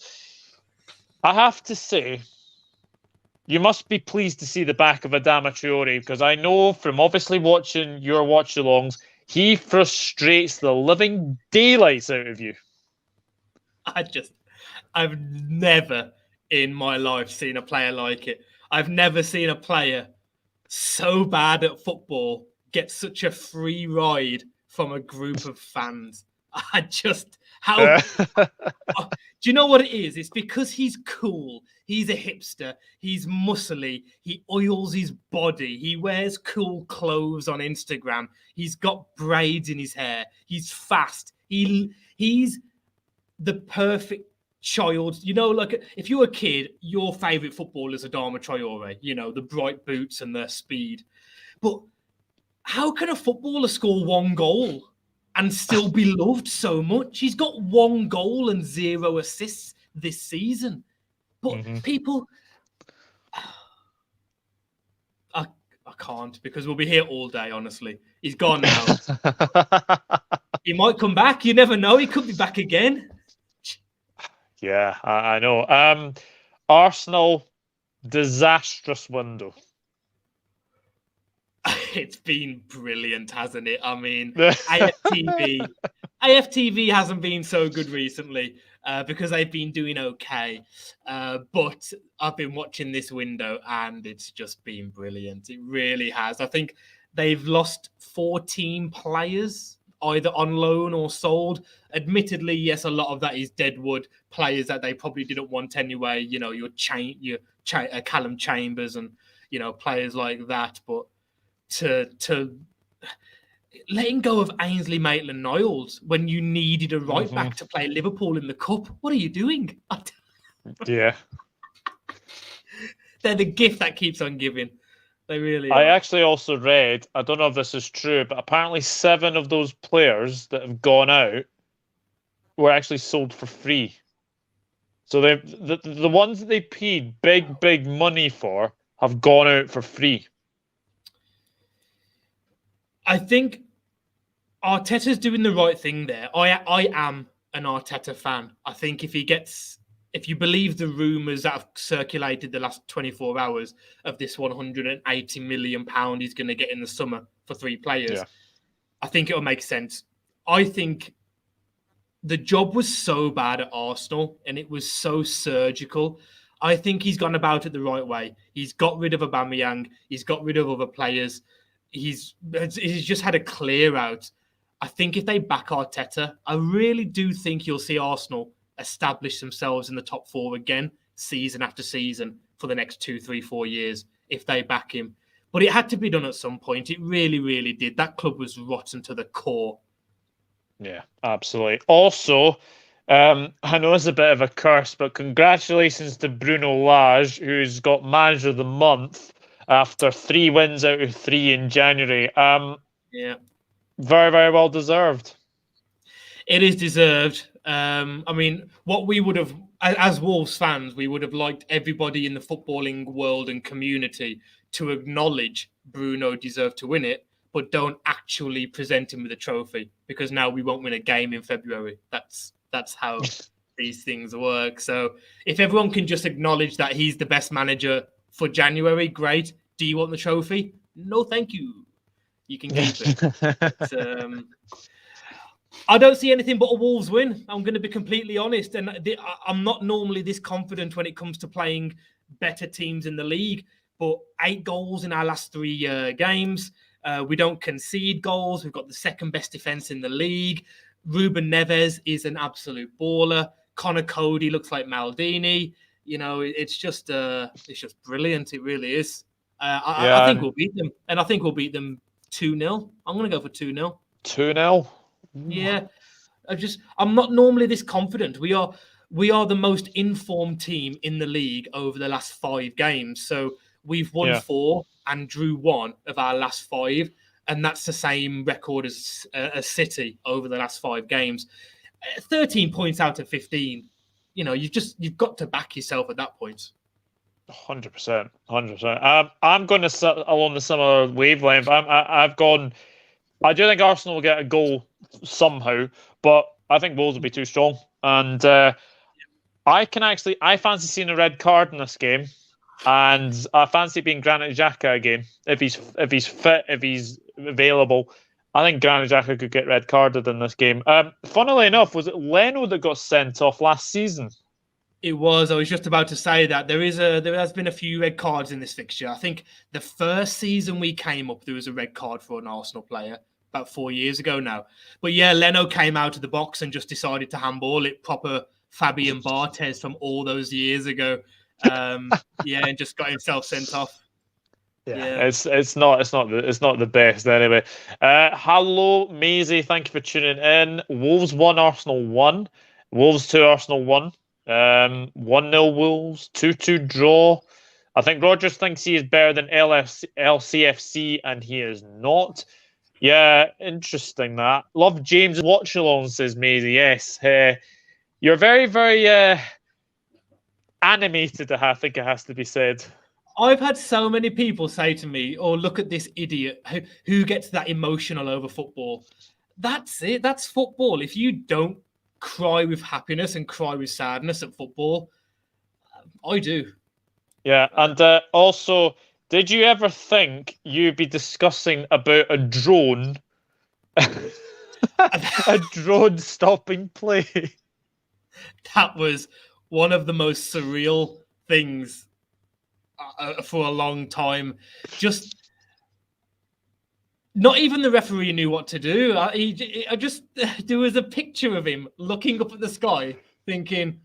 I have to say, you must be pleased to see the back of Adama Traore, because I know from obviously watching your watch-alongs, he frustrates the living daylights out of you. I've never in my life seen a player like it. I've never seen a player so bad at football get such a free ride from a group of fans. Do you know what it is? It's because he's cool. He's a hipster. He's muscly. He oils his body. He wears cool clothes on Instagram. He's got braids in his hair. He's fast. He's the perfect child. You know, like if you're a kid, your favorite footballer is Adama Traore. You know, the bright boots and the speed. But how can a footballer score 1 goal and still be loved so much? He's got 1 goal and 0 assists this season. But people, I can't, because we'll be here all day, honestly. He's gone now. He might come back. You never know. He could be back again. Yeah, I know. Arsenal, disastrous window. It's been brilliant, hasn't it? I mean, AFTV hasn't been so good recently because they've been doing okay. But I've been watching this window and it's just been brilliant. It really has. I think they've lost 14 players, either on loan or sold. Admittedly, yes, a lot of that is deadwood players that they probably didn't want anyway. You know, your Callum Chambers and, you know, players like that. But to letting go of Ainsley Maitland-Niles when you needed a right back to play Liverpool in the cup. What are you doing? Yeah. They're the gift that keeps on giving. They really are. I actually also read, I don't know if this is true, but apparently 7 of those players that have gone out were actually sold for free. So the ones that they paid big money for have gone out for free. I think Arteta's doing the right thing there. I am an Arteta fan. I think if you believe the rumours that have circulated the last 24 hours of this £180 million he's going to get in the summer for 3 players, I think it'll make sense. I think the job was so bad at Arsenal and it was so surgical. I think he's gone about it the right way. He's got rid of Aubameyang. He's got rid of other players. He's just had a clear out. I think if they back Arteta, I really do think you'll see Arsenal establish themselves in the top 4 again, season after season, for the next 2, 3, 4 years, if they back him. But it had to be done at some point. It really, really did. That club was rotten to the core. Yeah, absolutely. Also, I know it's a bit of a curse, but congratulations to Bruno Lage, who's got Manager of the Month after 3 wins out of 3 in January. Yeah. Very, very well deserved. It is deserved. I mean, what we would have, as Wolves fans, we would have liked everybody in the footballing world and community to acknowledge Bruno deserved to win it, but don't actually present him with a trophy, because now we won't win a game in February. That's how these things work. So if everyone can just acknowledge that he's the best manager for January, great. Do you want the trophy? No, thank you. You can keep it. I don't see anything but a Wolves win. I'm going to be completely honest. And I'm not normally this confident when it comes to playing better teams in the league. But 8 goals in our last 3 games. We don't concede goals. We've got the second best defense in the league. Ruben Neves is an absolute baller. Connor Cody looks like Maldini. You know, it's just brilliant. It really is. I think we'll beat them. And I think we'll beat them 2-0. I'm going to go for 2-0. 2-0? Yeah. I'm not normally this confident. We are the most informed team in the league over the last 5 games. So we've won 4 and drew 1 of our last 5. And that's the same record as City over the last 5 games. 13 points out of 15. you've got to back yourself at that point. 100%, 100%. I'm going to sit along the similar wavelength. I've gone. I do think Arsenal will get a goal somehow, but I think Wolves will be too strong. And I fancy seeing a red card in this game, and I fancy being Granit Xhaka again if he's fit, if he's available. I think Granit Xhaka could get red carded in this game. Funnily enough, was it Leno that got sent off last season? It was. I was just about to say that there has been a few red cards in this fixture. I think the first season we came up, there was a red card for an Arsenal player about 4 years ago now. But yeah, Leno came out of the box and just decided to handball it proper Fabian Barthez from all those years ago. And just got himself sent off. Yeah. It's not the best anyway. Hello, Maisie. Thank you for tuning in. Wolves 1, Arsenal 1. Wolves 2, Arsenal 1. 1-0 Wolves, 2-2 draw. I think Rogers thinks he is better than LCFC, and he is not. Yeah, interesting that. Love James watch along, says Maisie. Yes, you're very, very animated. I think it has to be said. I've had so many people say to me, "Oh, look at this idiot who gets that emotional over football." That's it. That's football. If you don't cry with happiness and cry with sadness at football, I do. Yeah, and also, did you ever think you'd be discussing about a drone, a drone stopping play? That was one of the most surreal things for a long time. Just not even the referee knew what to do. There was a picture of him looking up at the sky, thinking,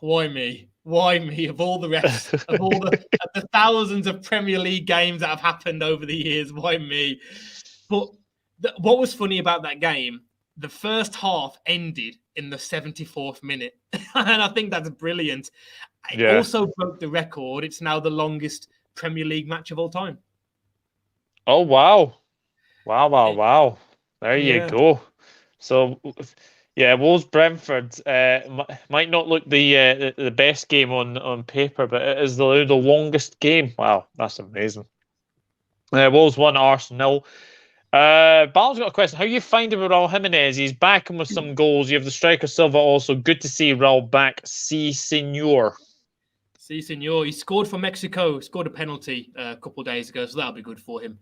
"Why me? Why me? Of all the refs, of all the thousands of Premier League games that have happened over the years, why me?" But what was funny about that game? The first half ended in the 74th minute, and I think that's brilliant. It also broke the record. It's now the longest Premier League match of all time. Oh wow! Wow. There you go. So, yeah, Wolves Brentford might not look the best game on paper, but it is the longest game. Wow, that's amazing. Wolves 1, Arsenal 0. Bal's got a question. How are you finding with Raul Jimenez? He's back with some goals. You have the striker Silva also. Good to see Raul back. Si, senor. Si, senor. He scored for Mexico. Scored a penalty a couple of days ago, so that'll be good for him.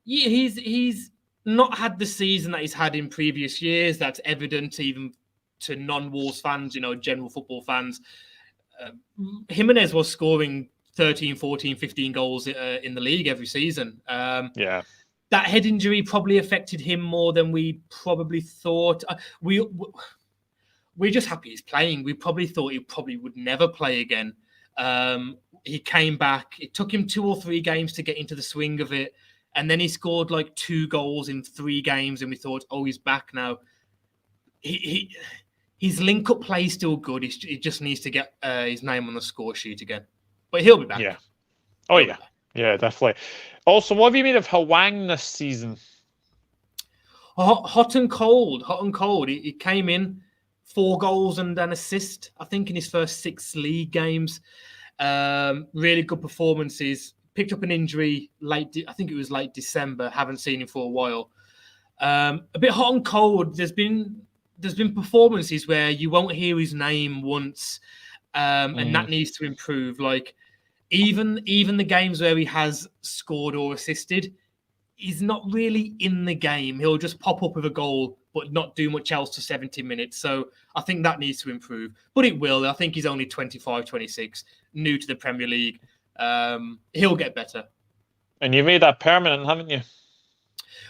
He's not had the season that he's had in previous years. That's evident even to non-Wolves fans, general football fans. Jimenez was scoring 13, 14, 15 goals in the league every season. That head injury probably affected him more than we probably thought. We're just happy he's playing. We probably thought he probably would never play again. He came back. It took him 2 or 3 games to get into the swing of it. And then he scored like 2 goals in 3 games. And we thought, oh, he's back now. His link-up play is still good. He just needs to get his name on the score sheet again. But he'll be back. Yeah. Oh, yeah. Yeah, definitely. Also, what have you made of Hwang this season? Hot and cold. He came in 4 goals and an assist, I think, in his first 6 league games. Really good performances. Picked up an injury I think it was late December. Haven't seen him for a while. A bit hot and cold. There's been performances where you won't hear his name once, and that needs to improve. Like even the games where he has scored or assisted, he's not really in the game. He'll just pop up with a goal, but not do much else to 70 minutes. So I think that needs to improve. But it will. I think he's only 25, 26, new to the Premier League. He'll get better. And you made that permanent, haven't you?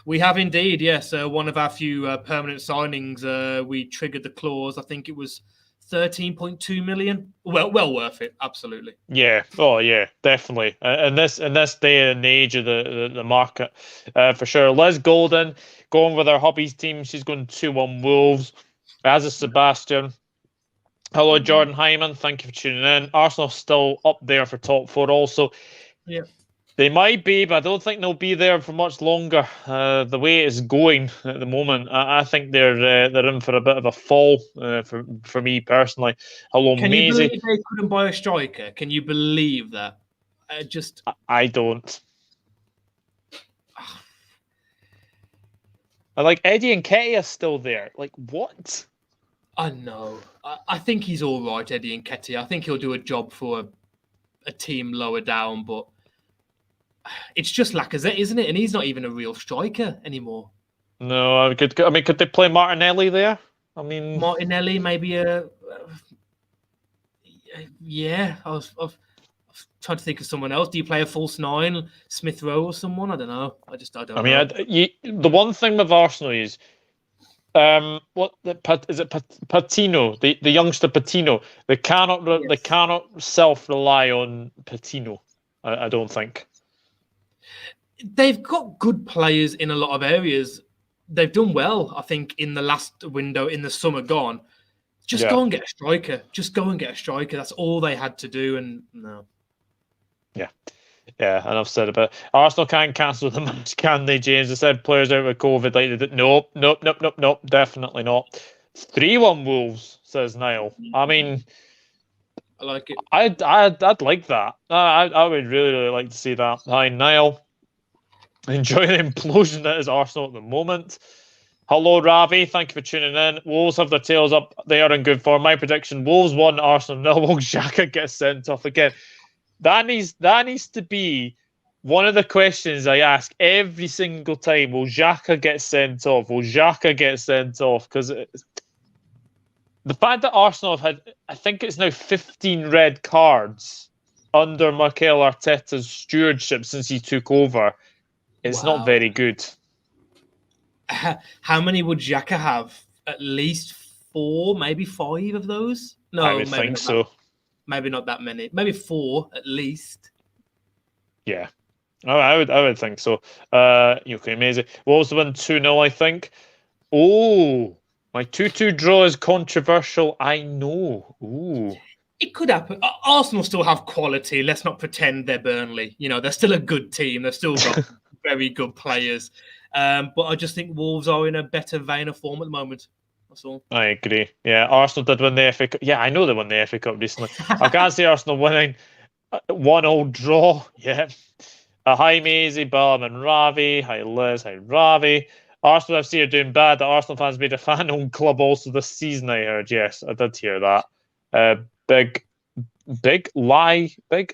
We have indeed, yes. One of our few permanent signings, we triggered the clause. I think it was 13.2 million. Well worth it, absolutely. Yeah. Oh, yeah, definitely. In this day and age of the market, for sure. Liz Golden going with our hobbies team. She's going 2-1 Wolves. As is Sebastian. Hello, Jordan Hyman. Thank you for tuning in. Arsenal still up there for top 4 also. Yeah. They might be, but I don't think they'll be there for much longer. The way it's going at the moment, I think they're in for a bit of a fall for me personally. Hello, Can you Maisie. believe they couldn't buy a striker? Can you believe that? I don't. I like Eddie Nketiah's still there. Like, what? I know. I think he's all right, Eddie Nketiah. I think he'll do a job for a team lower down, but it's just Lacazette, isn't it? And he's not even a real striker anymore. No, could they play Martinelli there? I mean, Martinelli, maybe yeah. I was trying to think of someone else. Do you play a false nine, Smith Rowe or someone? I don't know. I don't know. The one thing with Arsenal is, is it Patino, the youngster Patino? They cannot self-rely on Patino. I don't think. They've got good players in a lot of areas. They've done well, I think, in the last window in the summer gone. Just go and get a striker. Just go and get a striker. That's all they had to do, and no. Yeah, and I've said about Arsenal can't cancel the match, can they, James? I said players out with COVID like they did. Nope, definitely not. 3-1 Wolves, says Niall. I mean, I like it. I'd like that. I would really like to see that. Hi, Niall. Enjoy the implosion that is Arsenal at the moment. Hello, Ravi. Thank you for tuning in. Wolves have their tails up. They are in good form. My prediction: Wolves 1, Arsenal 0. Will Xhaka get sent off again? That needs to be one of the questions I ask every single time. Will Xhaka get sent off? Will Xhaka get sent off? Because the fact that Arsenal have had, I think it's now 15 red cards under Mikel Arteta's stewardship since he took over. It's not very good. How many would Xhaka have? At least 4, maybe 5 of those? No, I would think so. Maybe not that many. Maybe 4 at least. Yeah. I would think so. Okay, amazing. Wolves win 2-0, I think. Oh, my 2-2 draw is controversial. I know. Ooh. It could happen. Arsenal still have quality. Let's not pretend they're Burnley. They're still a good team. They've still got very good players. But I just think Wolves are in a better vein of form at the moment. That's all. I agree. Yeah, Arsenal did win the FA Cup. Yeah, I know they won the FA Cup recently. I can't see Arsenal winning. 1-0 draw. Yeah. Hi, Maisie, Ballum and Ravi. Hi, Liz. Hi, Ravi. Arsenal FC are doing bad. The Arsenal fans made a fan-owned club also this season, I heard. Yes, I did hear that. Big lie. I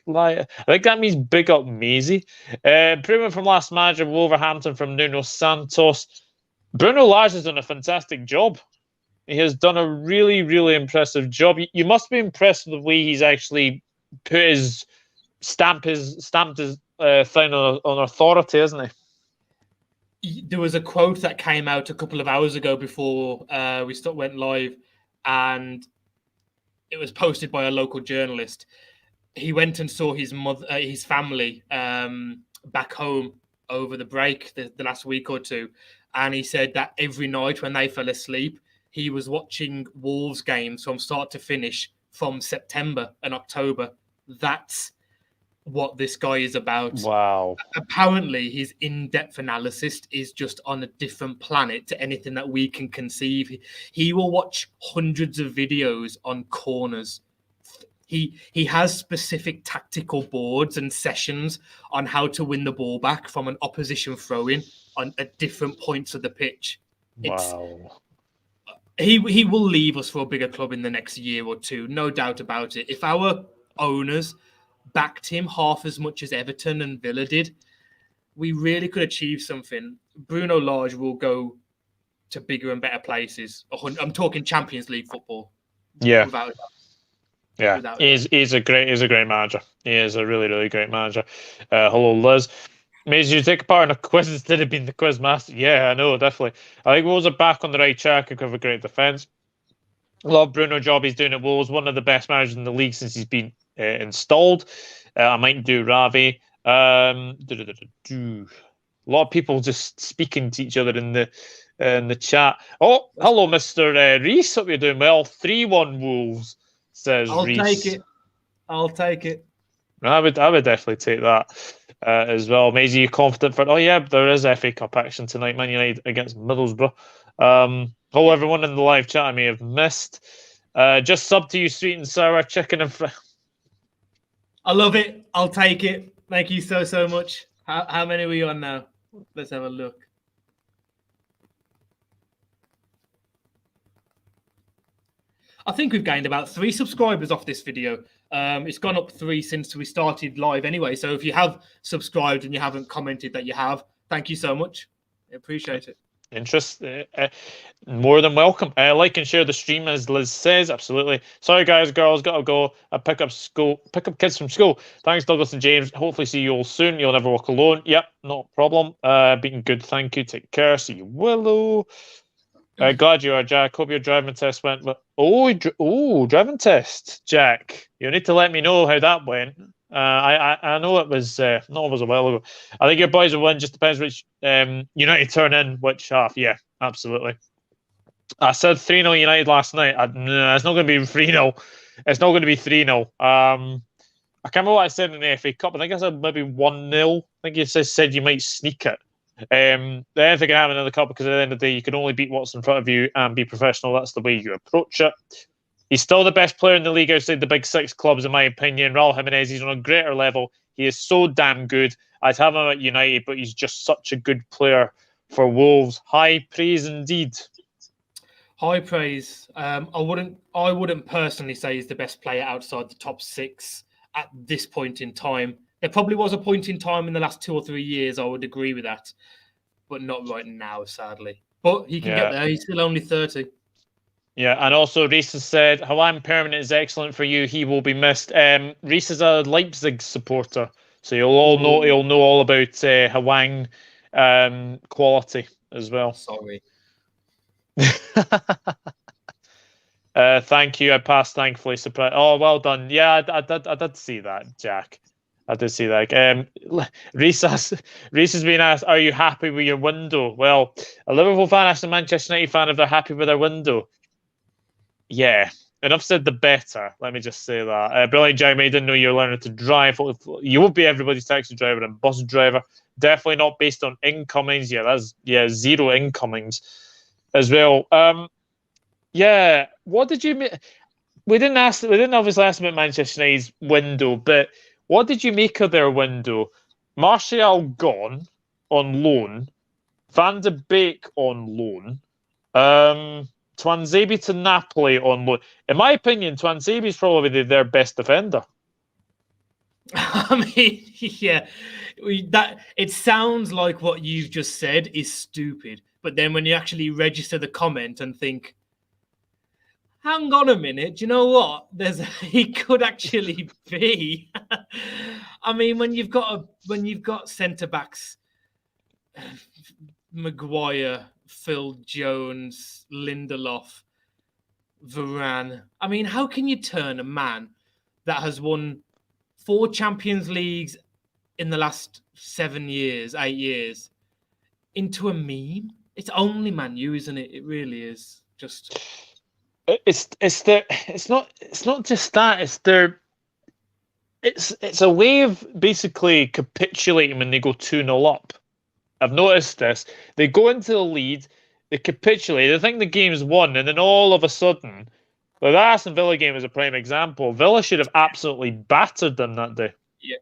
think that means big up Maisie. Improvement from last manager Wolverhampton from Nuno Santos. Bruno Lage has done a fantastic job. He has done a really, really impressive job. You must be impressed with the way he's actually put his stamped his thing on authority, isn't he? There was a quote that came out a couple of hours ago before we went live, and it was posted by a local journalist. He went and saw his family back home over the break, the last week or two, and he said that every night when they fell asleep, he was watching Wolves games from start to finish from September and October. That's what this guy is about. Wow. Apparently, his in-depth analysis is just on a different planet to anything that we can conceive. He will watch hundreds of videos on corners. He has specific tactical boards and sessions on how to win the ball back from an opposition throw-in at different points of the pitch. Wow. He will leave us for a bigger club in the next year or two, no doubt about it. If our owners backed him half as much as Everton and Villa did, we really could achieve something. Bruno Lage will go to bigger and better places. I'm talking Champions League football. Yeah. Without Yeah, he's a great manager. He is a really, really great manager. Hello, Liz. Maisie, you take part in a quiz instead of being the quiz master. Yeah, I know, definitely. I think Wolves are back on the right track and have a great defence. Love Bruno job he's doing at Wolves. One of the best managers in the league since he's been installed. I might do Ravi. A lot of people just speaking to each other in the chat. Oh, hello, Mr. Reese. Hope you're doing well. 3-1 Wolves, says Reese. I'll take it. I would definitely take that as well. Maisie, you confident for? Oh yeah, there is FA Cup action tonight. Man United against Middlesbrough. Hello everyone in the live chat I may have missed. Just sub to you, sweet and sour chicken and I love it. I'll take it. Thank you so much. How many are we on now? Let's have a look. I think we've gained about 3 subscribers off this video. It's gone up 3 since we started live anyway. So if you have subscribed and you haven't commented that you have, thank you so much. I appreciate it. Interest, more than welcome. Like and share the stream, as Liz says. Absolutely. Sorry, guys, girls, gotta go. I pick up kids from school. Thanks, Douglas and James. Hopefully, see you all soon. You'll never walk alone. Yep, no problem. Being good. Thank you. Take care. See you, Willow. Glad you are, Jack. Hope your driving test went. Driving test, Jack. You need to let me know how that went. I know it was a while ago. I think your boys will win. Just depends which United turn in which half. Yeah, absolutely. I said 3-0 United last night. It's not going to be 3-0. It's not going to be 3-0. I can't remember what I said in the FA Cup. I think I said maybe 1-0. I think you said you might sneak it. Anything can happen in the cup because at the end of the day, you can only beat what's in front of you and be professional. That's the way you approach it. He's still the best player in the league outside the big 6 clubs, in my opinion. Raul Jimenez, he's on a greater level. He is so damn good. I'd have him at United, but he's just such a good player for Wolves. High praise indeed. High praise. I wouldn't personally say he's the best player outside the top 6 at this point in time. There probably was a point in time in the last 2 or 3 years, I would agree with that, but not right now, sadly. But he can get there. He's still only 30. Yeah, and also Reese has said, Hwang permanent is excellent for you. He will be missed. Reese is a Leipzig supporter, so he'll know all about Hwang quality as well. Sorry. Thank you. I passed, thankfully. Surprise. Oh, well done. Yeah, I did see that, Jack. I did see that. Reese has been asked, are you happy with your window? Well, a Liverpool fan asked a Manchester United fan if they're happy with their window. Yeah, enough said the better. Let me just say that. Brilliant, Jeremy. I didn't know you were learning to drive. You won't be everybody's taxi driver and bus driver. Definitely not based on incomings. Yeah, that's 0 incomings as well. What did you make? We didn't obviously ask about Manchester United's window, but what did you make of their window? Martial gone on loan, Van de Beek on loan, Tuanzebe to Napoli on loan. In my opinion, Tuanzebe is probably their best defender. I mean, yeah, that it sounds like what you've just said is stupid, but then when you actually register the comment and think, hang on a minute, do you know what? He could actually be. I mean, when you've got centre backs, Maguire, Phil Jones, Lindelof, Varane. I mean, how can you turn a man that has won 4 Champions Leagues in the last 8 years, into a meme? It's only Man U, isn't it? It really is. Just it's not just that. It's a way of basically capitulating when they go 2-0 up. I've noticed this. They go into the lead, they capitulate, they think the game's won, and then all of a sudden, the Aston Villa game is a prime example. Villa should have absolutely battered them that day. Yeah.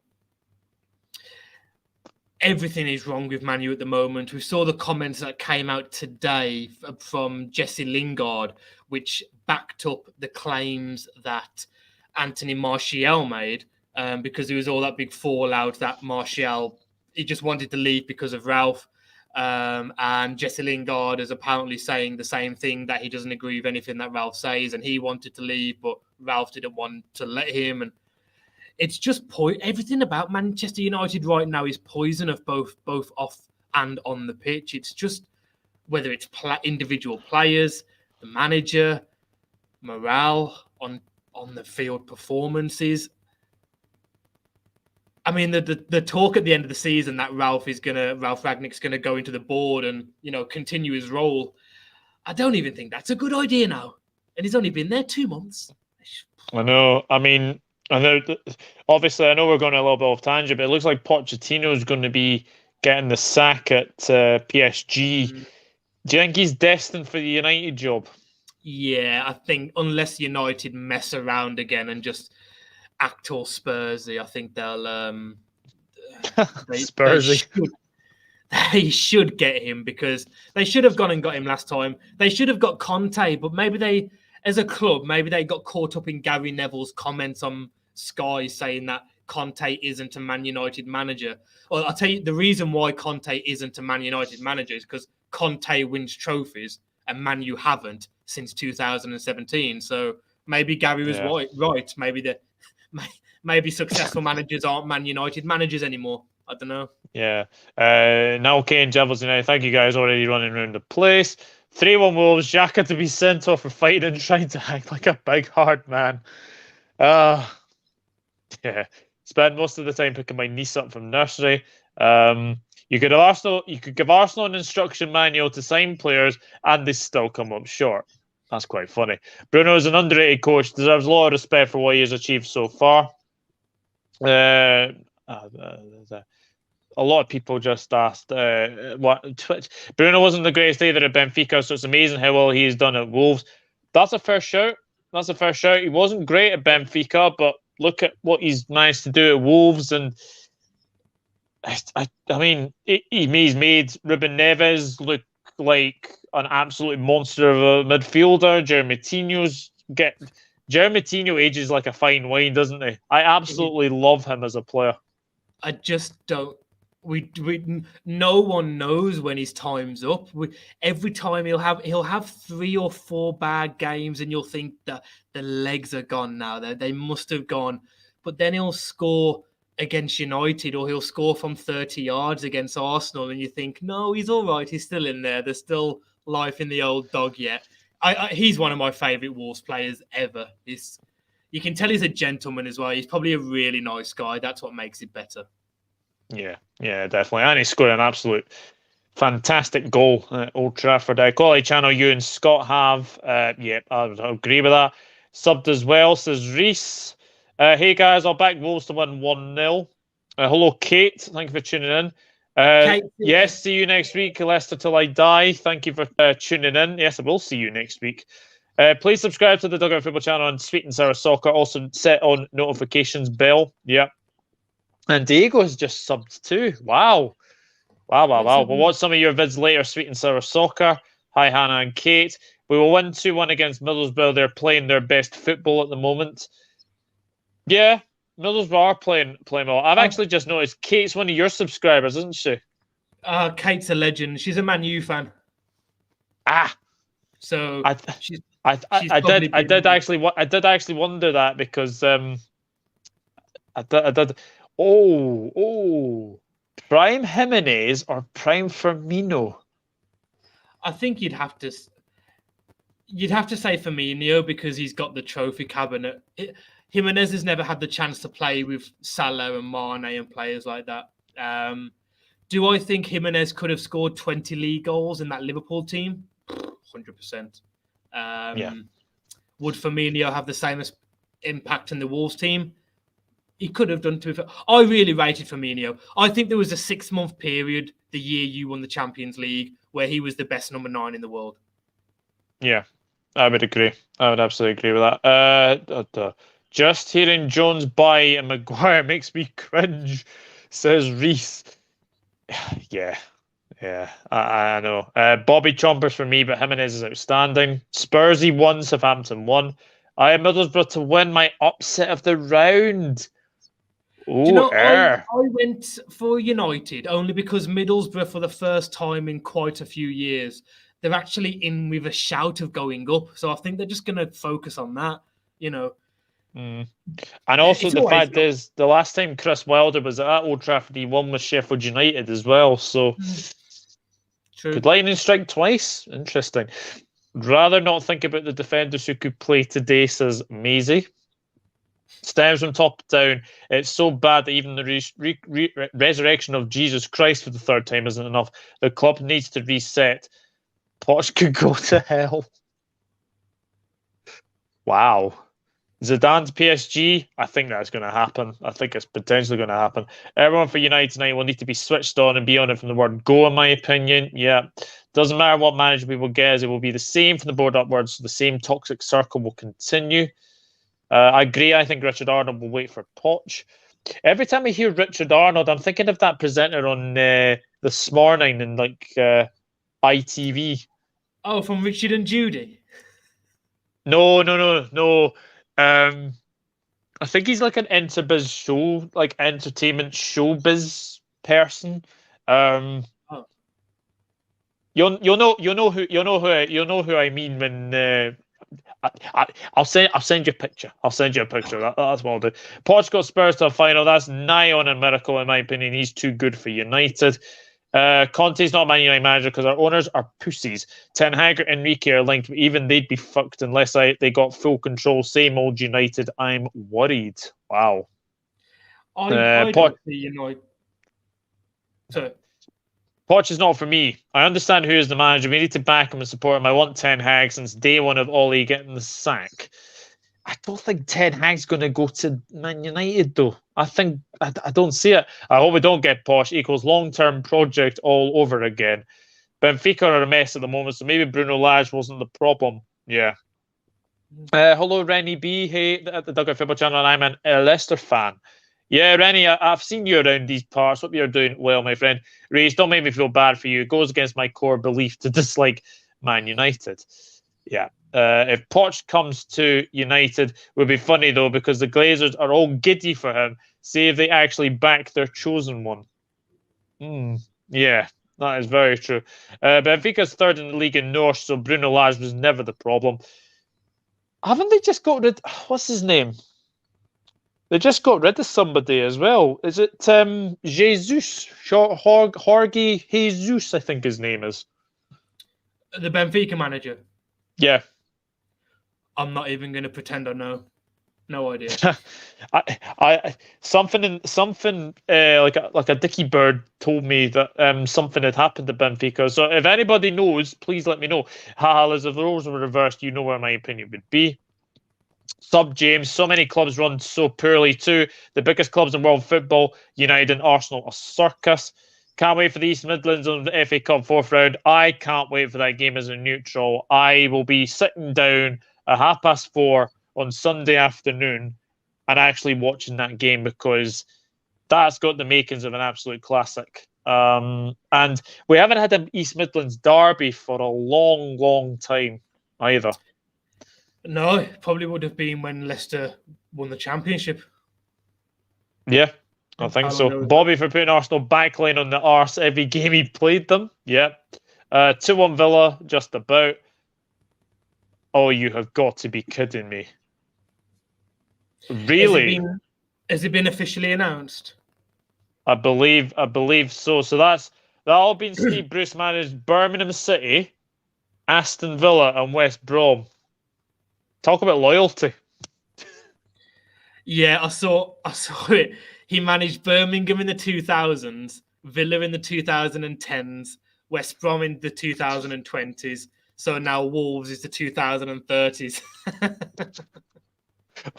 Everything is wrong with Man U at the moment. We saw the comments that came out today from Jesse Lingard, which backed up the claims that Anthony Martial made, because there was all that big fallout that Martial, he just wanted to leave because of Ralph. And Jesse Lingard is apparently saying the same thing, that he doesn't agree with anything that Ralph says, and he wanted to leave, but Ralph didn't want to let him. And it's just everything about Manchester United right now is poison of both off and on the pitch. It's just whether it's individual players, the manager, morale on the field performances. I mean, the talk at the end of the season that Ralph Rangnick's gonna go into the board and continue his role. I don't even think that's a good idea now. And he's only been there 2 months. I know. I mean, And obviously, I know we're going a little bit off tangent, but it looks like Pochettino is going to be getting the sack at PSG. Do you think he's destined for the United job? Yeah, I think unless United mess around again and just act all Spursy, I think they'll Spursy. They should get him, because they should have gone and got him last time. They should have got Conte, but maybe they, as a club, maybe they got caught up in Gary Neville's comments on Sky saying that Conte isn't a Man United manager. Well, I'll tell you the reason why Conte isn't a Man United manager is because Conte wins trophies and Man U haven't since 2017. So maybe Gary was right. Maybe successful managers aren't Man United managers anymore. I don't know. Yeah. Now Kane, Devils United. Thank you guys, already running around the place. 3-1 Wolves. Xhaka to be sent off for fighting and trying to act like a big hard man. Yeah. Spent most of the time picking my niece up from nursery. You could give Arsenal an instruction manual to sign players, and they still come up short. That's quite funny. Bruno is an underrated coach. Deserves a lot of respect for what he has achieved so far. A lot of people just asked what Twitch. Bruno wasn't the greatest either at Benfica, so it's amazing how well he's done at Wolves. That's a fair shout. He wasn't great at Benfica, but look at what he's managed to do at Wolves. And I mean, he's made Ruben Neves look like an absolute monster of a midfielder. Jeremy Tinho ages like a fine wine, doesn't he? I absolutely love him as a player. I just don't. No one knows when his time's up. Every time he'll have 3 or 4 bad games, and you'll think that the legs are gone now. They must have gone, but then he'll score against United, or he'll score from 30 yards against Arsenal, and you think, no, he's all right. He's still in there. There's still life in the old dog yet. He's one of my favourite Wolves players ever. You can tell he's a gentleman as well. He's probably a really nice guy. That's what makes it better. Yeah, definitely. And he scored an absolute fantastic goal at Old Trafford. Quality channel you and Scott have. I would agree with that. Subbed as well, says Reese. Hey guys, I'll back Wolves to win 1-0. Hello, Kate. Thank you for tuning in. Kate, yes, see you next week. Leicester till I die. Thank you for tuning in. Yes, I will see you next week. Please subscribe to the Dugout Football channel on Sweet and Sour Soccer. Also set on notifications bell. Yeah. And Diego has just subbed too. Wow. We'll watch some of your vids later, Sweet and Sour Soccer. Hi, Hannah and Kate. We will win 2-1 against Middlesbrough. They're playing their best football at the moment. Yeah, Middlesbrough are playing well. I've actually just noticed Kate's one of your subscribers, isn't she? Kate's a legend. She's a Man U fan. So I did actually wonder that, because I did. Oh, Prime Jimenez or Prime Firmino? I think you'd have to say Firmino, because he's got the trophy cabinet. Jimenez has never had the chance to play with Salah and Mane and players like that. Do I think Jimenez could have scored 20 league goals in that Liverpool team? 100%. Would Firmino have the same impact in the Wolves team? He could have done to. I really rated Firmino. I think there was a 6-month period the year you won the Champions League where he was the best number 9 in the world. Yeah, I would agree. I would absolutely agree with that. Just hearing Jones buy and Maguire makes me cringe, says Reese. Yeah, I know. Bobby Chompers for me, but Jimenez is outstanding. Spursy 1, Southampton 1. I am Middlesbrough to win my upset of the round. I went for United only because Middlesbrough, for the first time in quite a few years, they're actually in with a shout of going up. So I think they're just going to focus on that, And also the fact is, the last time Chris Wilder was at Old Trafford, he won with Sheffield United as well. So true. Could lightning strike twice? Interesting. Rather not think about the defenders who could play today, says Maisie. Stems from top down. It's so bad that even the resurrection of Jesus Christ for the 3rd time isn't enough. The club needs to reset. Poch could go to hell. Wow. Zidane's PSG, I think that's going to happen. I think it's potentially going to happen. Everyone for United tonight will need to be switched on and be on it from the word go, in my opinion. Yeah. Doesn't matter what manager we will get, as it will be the same from the board upwards. So the same toxic circle will continue. I agree. I think Richard Arnold will wait for Poch. Every time I hear Richard Arnold, I'm thinking of that presenter on This Morning and ITV. Oh, from Richard and Judy? No. I think he's like an interbiz show, like entertainment showbiz person. Oh. You'll know who I mean when I'll send you a picture. I'll send you a picture. That's what I'll do. Portugal Spurs to a final. That's nigh on a miracle in my opinion. He's too good for United. Conte's not Man United manager because our owners are pussies. Ten Hag or Enrique are linked, but even they'd be fucked unless they got full control. Same old United. I'm worried. Wow. I don't see United. So. Poch is not for me. I understand who is the manager. We need to back him and support him. I want Ten Hag since day one of Ollie getting the sack. I don't think Ten Hag's going to go to Man United, though. I don't see it. I hope we don't get Poch. Equals long-term project all over again. Benfica are a mess at the moment, so maybe Bruno Lage wasn't the problem. Yeah. Hello, Rennie B. Hey, at the Dugout Football Channel, and I'm a Leicester fan. Yeah, Rennie, I've seen you around these parts. Hope you're doing well, my friend. Reece, don't make me feel bad for you. It goes against my core belief to dislike Man United. Yeah. If Poch comes to United, it would be funny, though, because the Glazers are all giddy for him. See if they actually back their chosen one. Yeah, that is very true. Benfica's third in the league in North, so Bruno Lage was never the problem. Haven't they just got rid... What's his name? They just got rid of somebody as well. Is it Jesus? Jorge Jesus, I think his name is. The Benfica manager? Yeah. I'm not even going to pretend I know. No idea. Something like a dicky bird told me that something had happened to Benfica. So if anybody knows, please let me know. As if the roles were reversed, you know where my opinion would be. Sub James, so many clubs run so poorly too. The biggest clubs in world football, United and Arsenal, a circus. Can't wait for the East Midlands on the FA Cup fourth round. I can't wait for that game as a neutral. I will be sitting down at 4:30 on Sunday afternoon and actually watching that game because that's got the makings of an absolute classic. And we haven't had an East Midlands derby for a long, long time either. No, it probably would have been when Leicester won the championship. Yeah, I think so. Bobby for putting Arsenal backline on the arse every game he played them. Yeah. 2-1 Villa, just about. Oh, you have got to be kidding me. Really? Has it been officially announced? I believe so. So that all been Steve Bruce managed Birmingham City, Aston Villa, and West Brom. Talk about loyalty. Yeah, I saw it. He managed Birmingham in the 2000s, Villa in the 2010s, West Brom in the 2020s. So now Wolves is the 2030s.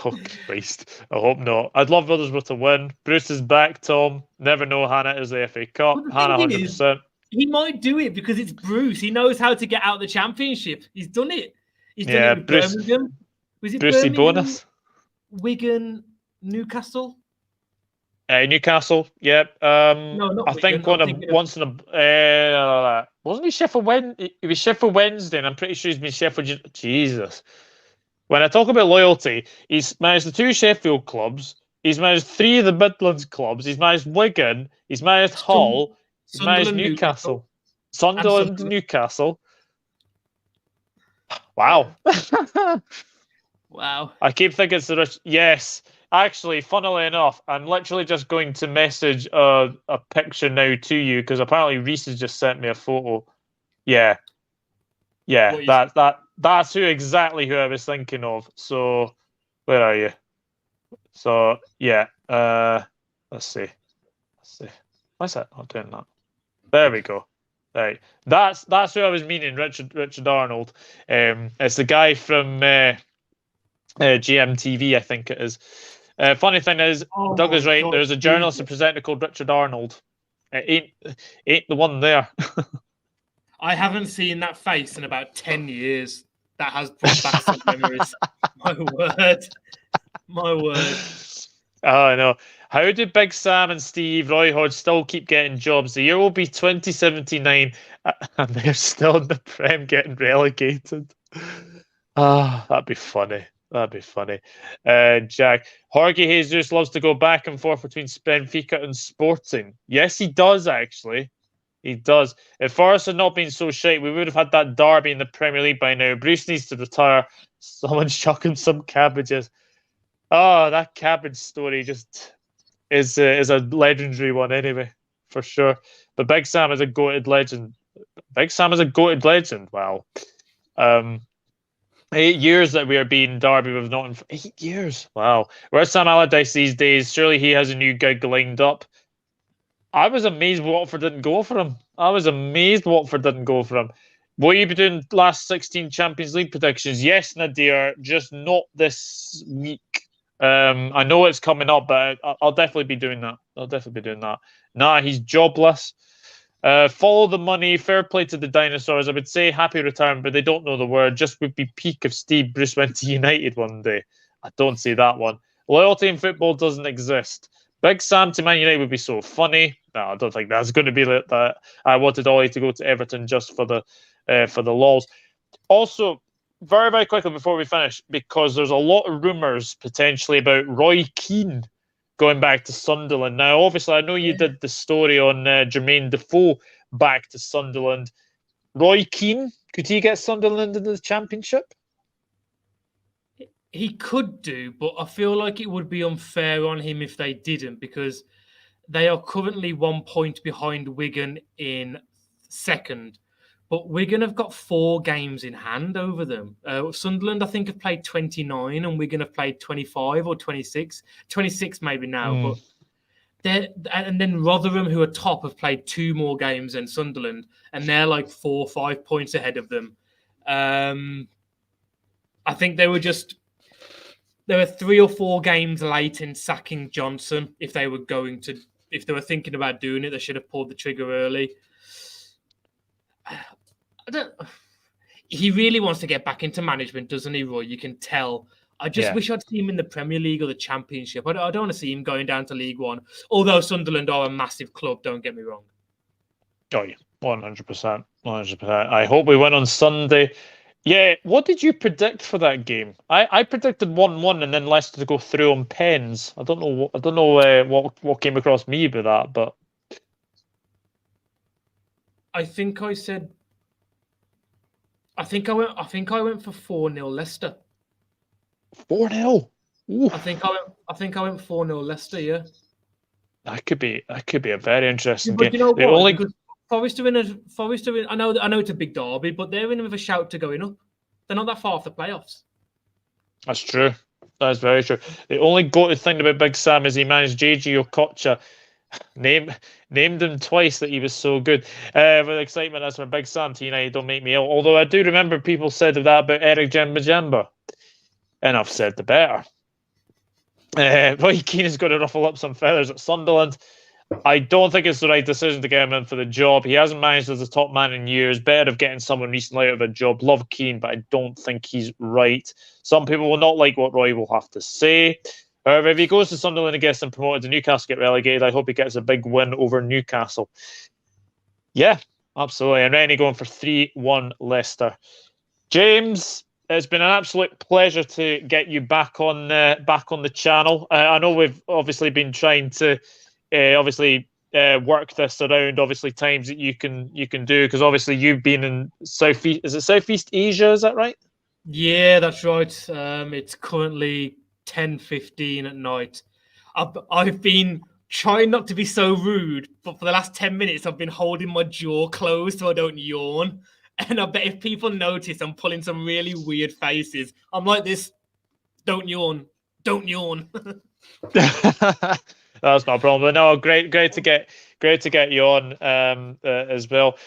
Oh, Christ. I hope not. I'd love Middlesbrough to win. Bruce is back, Tom. Never know Hannah is the FA Cup. Hannah 100%. He might do it because it's Bruce. He knows how to get out of the championship. He's done it. He's done it with Bruce, Birmingham. Was it Brucey Birmingham, bonus? Wigan, Newcastle? Newcastle, yep. No, not I think once in a wasn't he Sheffield Wednesday? He was Sheffield Wednesday, and I'm pretty sure he's been Sheffield. Jesus. When I talk about loyalty, he's managed the 2 Sheffield clubs. He's managed 3 of the Midlands clubs. He's managed Wigan. He's managed Hull. He's managed Newcastle. Sunderland, Newcastle. Wow. Wow. I keep thinking it's the rich. Yes. Actually, funnily enough, I'm literally just going to message a picture now to you because apparently Reese has just sent me a photo. Yeah. That's exactly who I was thinking of. So, where are you? So, yeah. Let's see. Why is that not doing that? There we go. Right. That's who I was meaning, Richard Arnold. It's the guy from GMTV, I think it is. Funny thing is, Doug is right. God, There's a journalist and presenter called Richard Arnold. It ain't the one there. I haven't seen that face in about 10 years. That has brought back some memories. My word. My word. Oh, no. How do Big Sam and Steve Roy Hodge still keep getting jobs? The year will be 2079 and they're still in the Prem getting relegated. That'd be funny. That'd be funny. Jack, Jorge Jesus loves to go back and forth between Benfica and Sporting. Yes, he does, actually. He does. If Forest had not been so shite, we would have had that derby in the Premier League by now. Bruce needs to retire. Someone's chucking some cabbages. Oh, that cabbage story just is a legendary one anyway, for sure. But Big Sam is a goated legend. Big Sam is a goated legend. Wow. 8 years that we are being Derby with not in 8 years. Wow. Where's Sam Allardyce these days? Surely he has a new gig lined up. I was amazed Watford didn't go for him. What you be doing last 16 Champions League predictions? Yes, Nadir, just not this week. I know it's coming up, but I'll definitely be doing that. Nah, he's jobless. Follow the money. Fair play to the dinosaurs. I would say happy retirement, but they don't know the word. Just would be peak if Steve Bruce went to United one day. I don't see that one. Loyalty in football doesn't exist. Big Sam to Man United would be so funny. No, I don't think that's going to be like that. I wanted Ollie to go to Everton just for the lols. Also, very, very quickly before we finish, because there's a lot of rumours potentially about Roy Keane going back to Sunderland. Now, obviously, I know you did the story on Jermaine Defoe back to Sunderland. Roy Keane, could he get Sunderland into the Championship? He could do, but I feel like it would be unfair on him if they didn't, because they are currently 1 point behind Wigan in second. But Wigan have got 4 games in hand over them. Sunderland, I think, have played 29 and Wigan have played 25 or 26. 26 maybe now. But and then Rotherham, who are top, have played 2 more games than Sunderland, and they're like 4 or 5 points ahead of them. I think they were 3 or 4 games late in sacking Johnson. If they were thinking about doing it, they should have pulled the trigger early. He really wants to get back into management, doesn't he, Roy? You can tell. I just wish I'd seen him in the Premier League or the Championship. I don't want to see him going down to League One. Although Sunderland are a massive club, don't get me wrong. Oh, yeah, 100%. 100%. I hope we win on Sunday. Yeah, what did you predict for that game? I predicted 1-1 and then Leicester to go through on pens. I don't know what came across me about that, but I think I said. I think I went for 4-0 Leicester. 4-0. I think I went 4-0 Leicester. Yeah. That could be a very interesting but game. You know what? Because Forest are in. I know it's a big derby, but they're in with a shout to going up. They're not that far off the playoffs. That's true. That's very true. The only goated thing about Big Sam is he managed JG Okocha. Named him twice that he was so good. With excitement as for Big Sam to United, don't make me ill. Although I do remember people said that about Eric Jemba. Enough said, the better. Roy Keane is going to ruffle up some feathers at Sunderland. I don't think it's the right decision to get him in for the job. He hasn't managed as a top man in years. Better of getting someone recently out of a job. Love Keane, but I don't think he's right. Some people will not like what Roy will have to say. However, if he goes to Sunderland and gets them promoted to Newcastle, get relegated, I hope he gets a big win over Newcastle. Yeah, absolutely. And Rennie going for 3-1 Leicester. James, it's been an absolute pleasure to get you back on the channel. I know we've obviously been trying to work this around times that you can do, because obviously you've been in Southeast Asia, is that right? Yeah, that's right. It's currently 10:15 at night. I've been trying not to be so rude, but for the last 10 minutes I've been holding my jaw closed so I don't yawn. And I bet if people notice I'm pulling some really weird faces, I'm like this. Don't yawn. That's not a problem. But no, great to get you on as well.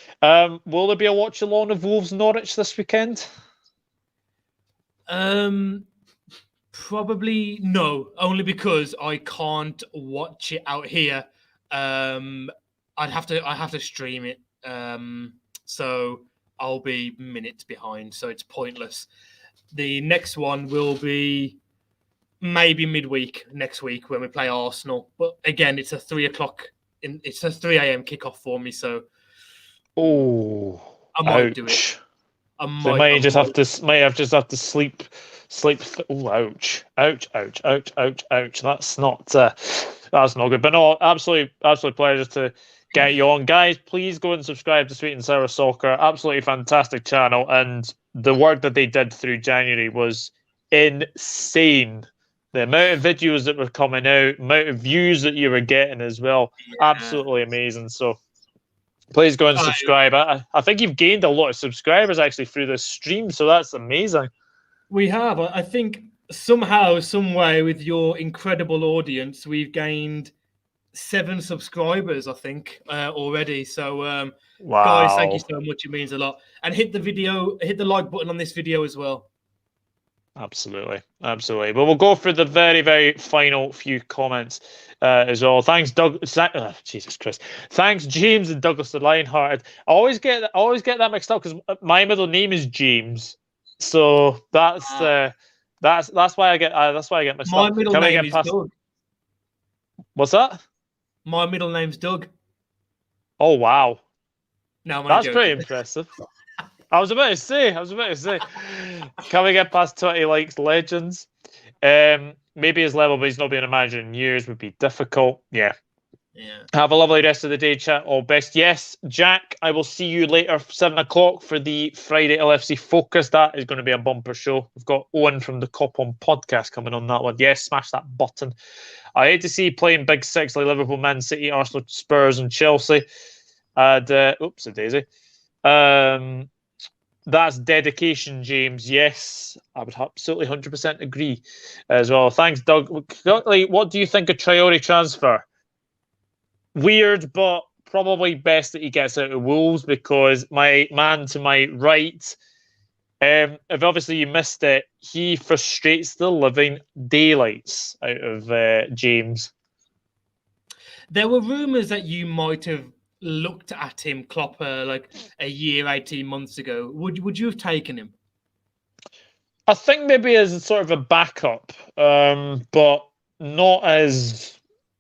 Will there be a watch along of Wolves Norwich this weekend? Probably no, only because I can't watch it out here. I'd have to stream it. So I'll be minutes behind, so it's pointless. The next one will be maybe midweek next week when we play Arsenal. But again, it's a 3:00. It's a 3 a.m. kickoff for me, so I might do it. So you might have to sleep. Oh, ouch! That's not good. But no, absolute pleasure to get you on, guys. Please go and subscribe to Sweet and Sour Soccer. Absolutely fantastic channel, and the work that they did through January was insane. The amount of videos that were coming out, amount of views that you were getting as well, absolutely amazing. So please go and subscribe. I think you've gained a lot of subscribers actually through this stream, so that's amazing. We have. I think somehow, some way, with your incredible audience, we've gained 7 subscribers, I think, already. So, wow. Guys, thank you so much. It means a lot. And hit the like button on this video as well. Absolutely. But we'll go for the very, very final few comments as well. Thanks, Doug. Jesus Christ. Thanks, James and Douglas the Lionhearted. I always get that mixed up because my middle name is James, so that's why I get mixed up. My middle name is Doug. What's that? My middle name's Doug. Oh wow. No, that's pretty impressive. I was about to say, can we get past 20 likes, legends? Maybe his level, but he's not been a manager in years, would be difficult. Yeah. Have a lovely rest of the day, chat. All best. Yes, Jack, I will see you later, 7 o'clock for the Friday LFC Focus. That is going to be a bumper show. We've got Owen from the Cop On podcast coming on that one. Yes, smash that button. I hate to see you playing Big Six like Liverpool, Man City, Arsenal, Spurs, and Chelsea. And oops, a daisy. That's dedication, James. Yes, I would absolutely 100% agree as well. Thanks, Doug. What do you think of Traore transfer? Weird, but probably best that he gets out of Wolves, because my man to my right, if obviously you missed it, he frustrates the living daylights out of James. There were rumours that you might have looked at him, Klopp, like a year, 18 months ago. Would you have taken him? I think maybe as a sort of a backup, but not as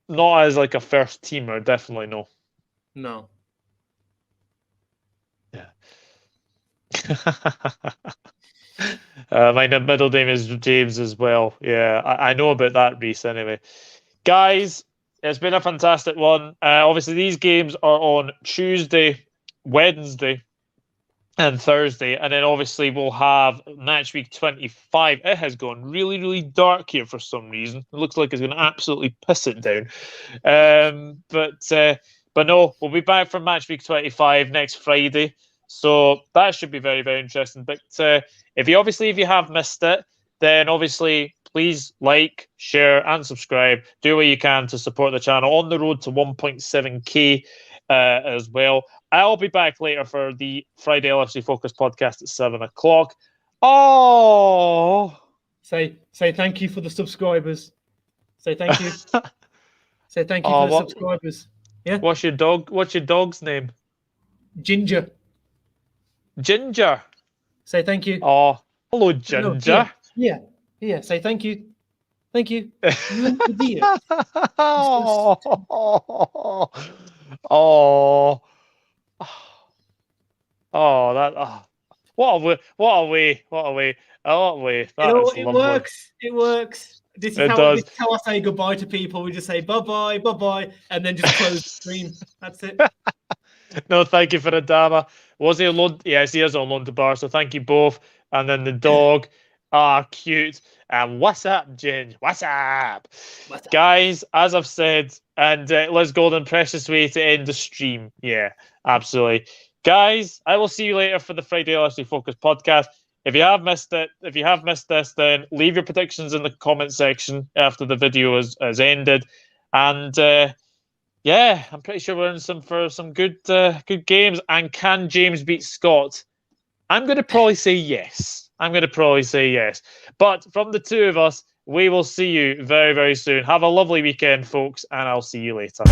like a first teamer. Definitely no. No. Yeah. My middle name is James as well. Yeah, I know about that, Reese. Anyway, guys. It's been a fantastic one. Obviously, these games are on Tuesday, Wednesday, and Thursday. And then, obviously, we'll have Matchweek 25. It has gone really, really dark here for some reason. It looks like it's going to absolutely piss it down. But no, we'll be back for Matchweek 25 next Friday. So that should be very, very interesting. But if you have missed it, then obviously please like, share, and subscribe. Do what you can to support the channel on the road to 1.7k as well. I'll be back later for the Friday LFC Focus podcast at 7 o'clock. Oh, say thank you for the subscribers. Say thank you. Say thank you for the subscribers. Yeah. What's your dog's name? Ginger. Ginger. Say thank you. Oh, hello, Ginger. No, yeah. Say thank you. Thank you. You an idiot. What a way. It works. This is how I say goodbye to people. We just say bye-bye, and then just close the stream. That's it. No, thank you for the Adama. Was he on loan? Yes, he is on loan to Bar, so thank you both. And then the dog. Cute. And what's up, Ginge? What's up? Guys, as I've said, and Liz Golden, precious way to end the stream. Yeah, absolutely. Guys, I will see you later for the Friday LFC Focus podcast. If you have missed this, then leave your predictions in the comment section after the video has ended. And yeah, I'm pretty sure we're in for some good games. And can James beat Scott? I'm going to probably say yes. I'm going to probably say yes. But from the two of us, we will see you very, very soon. Have a lovely weekend, folks, and I'll see you later.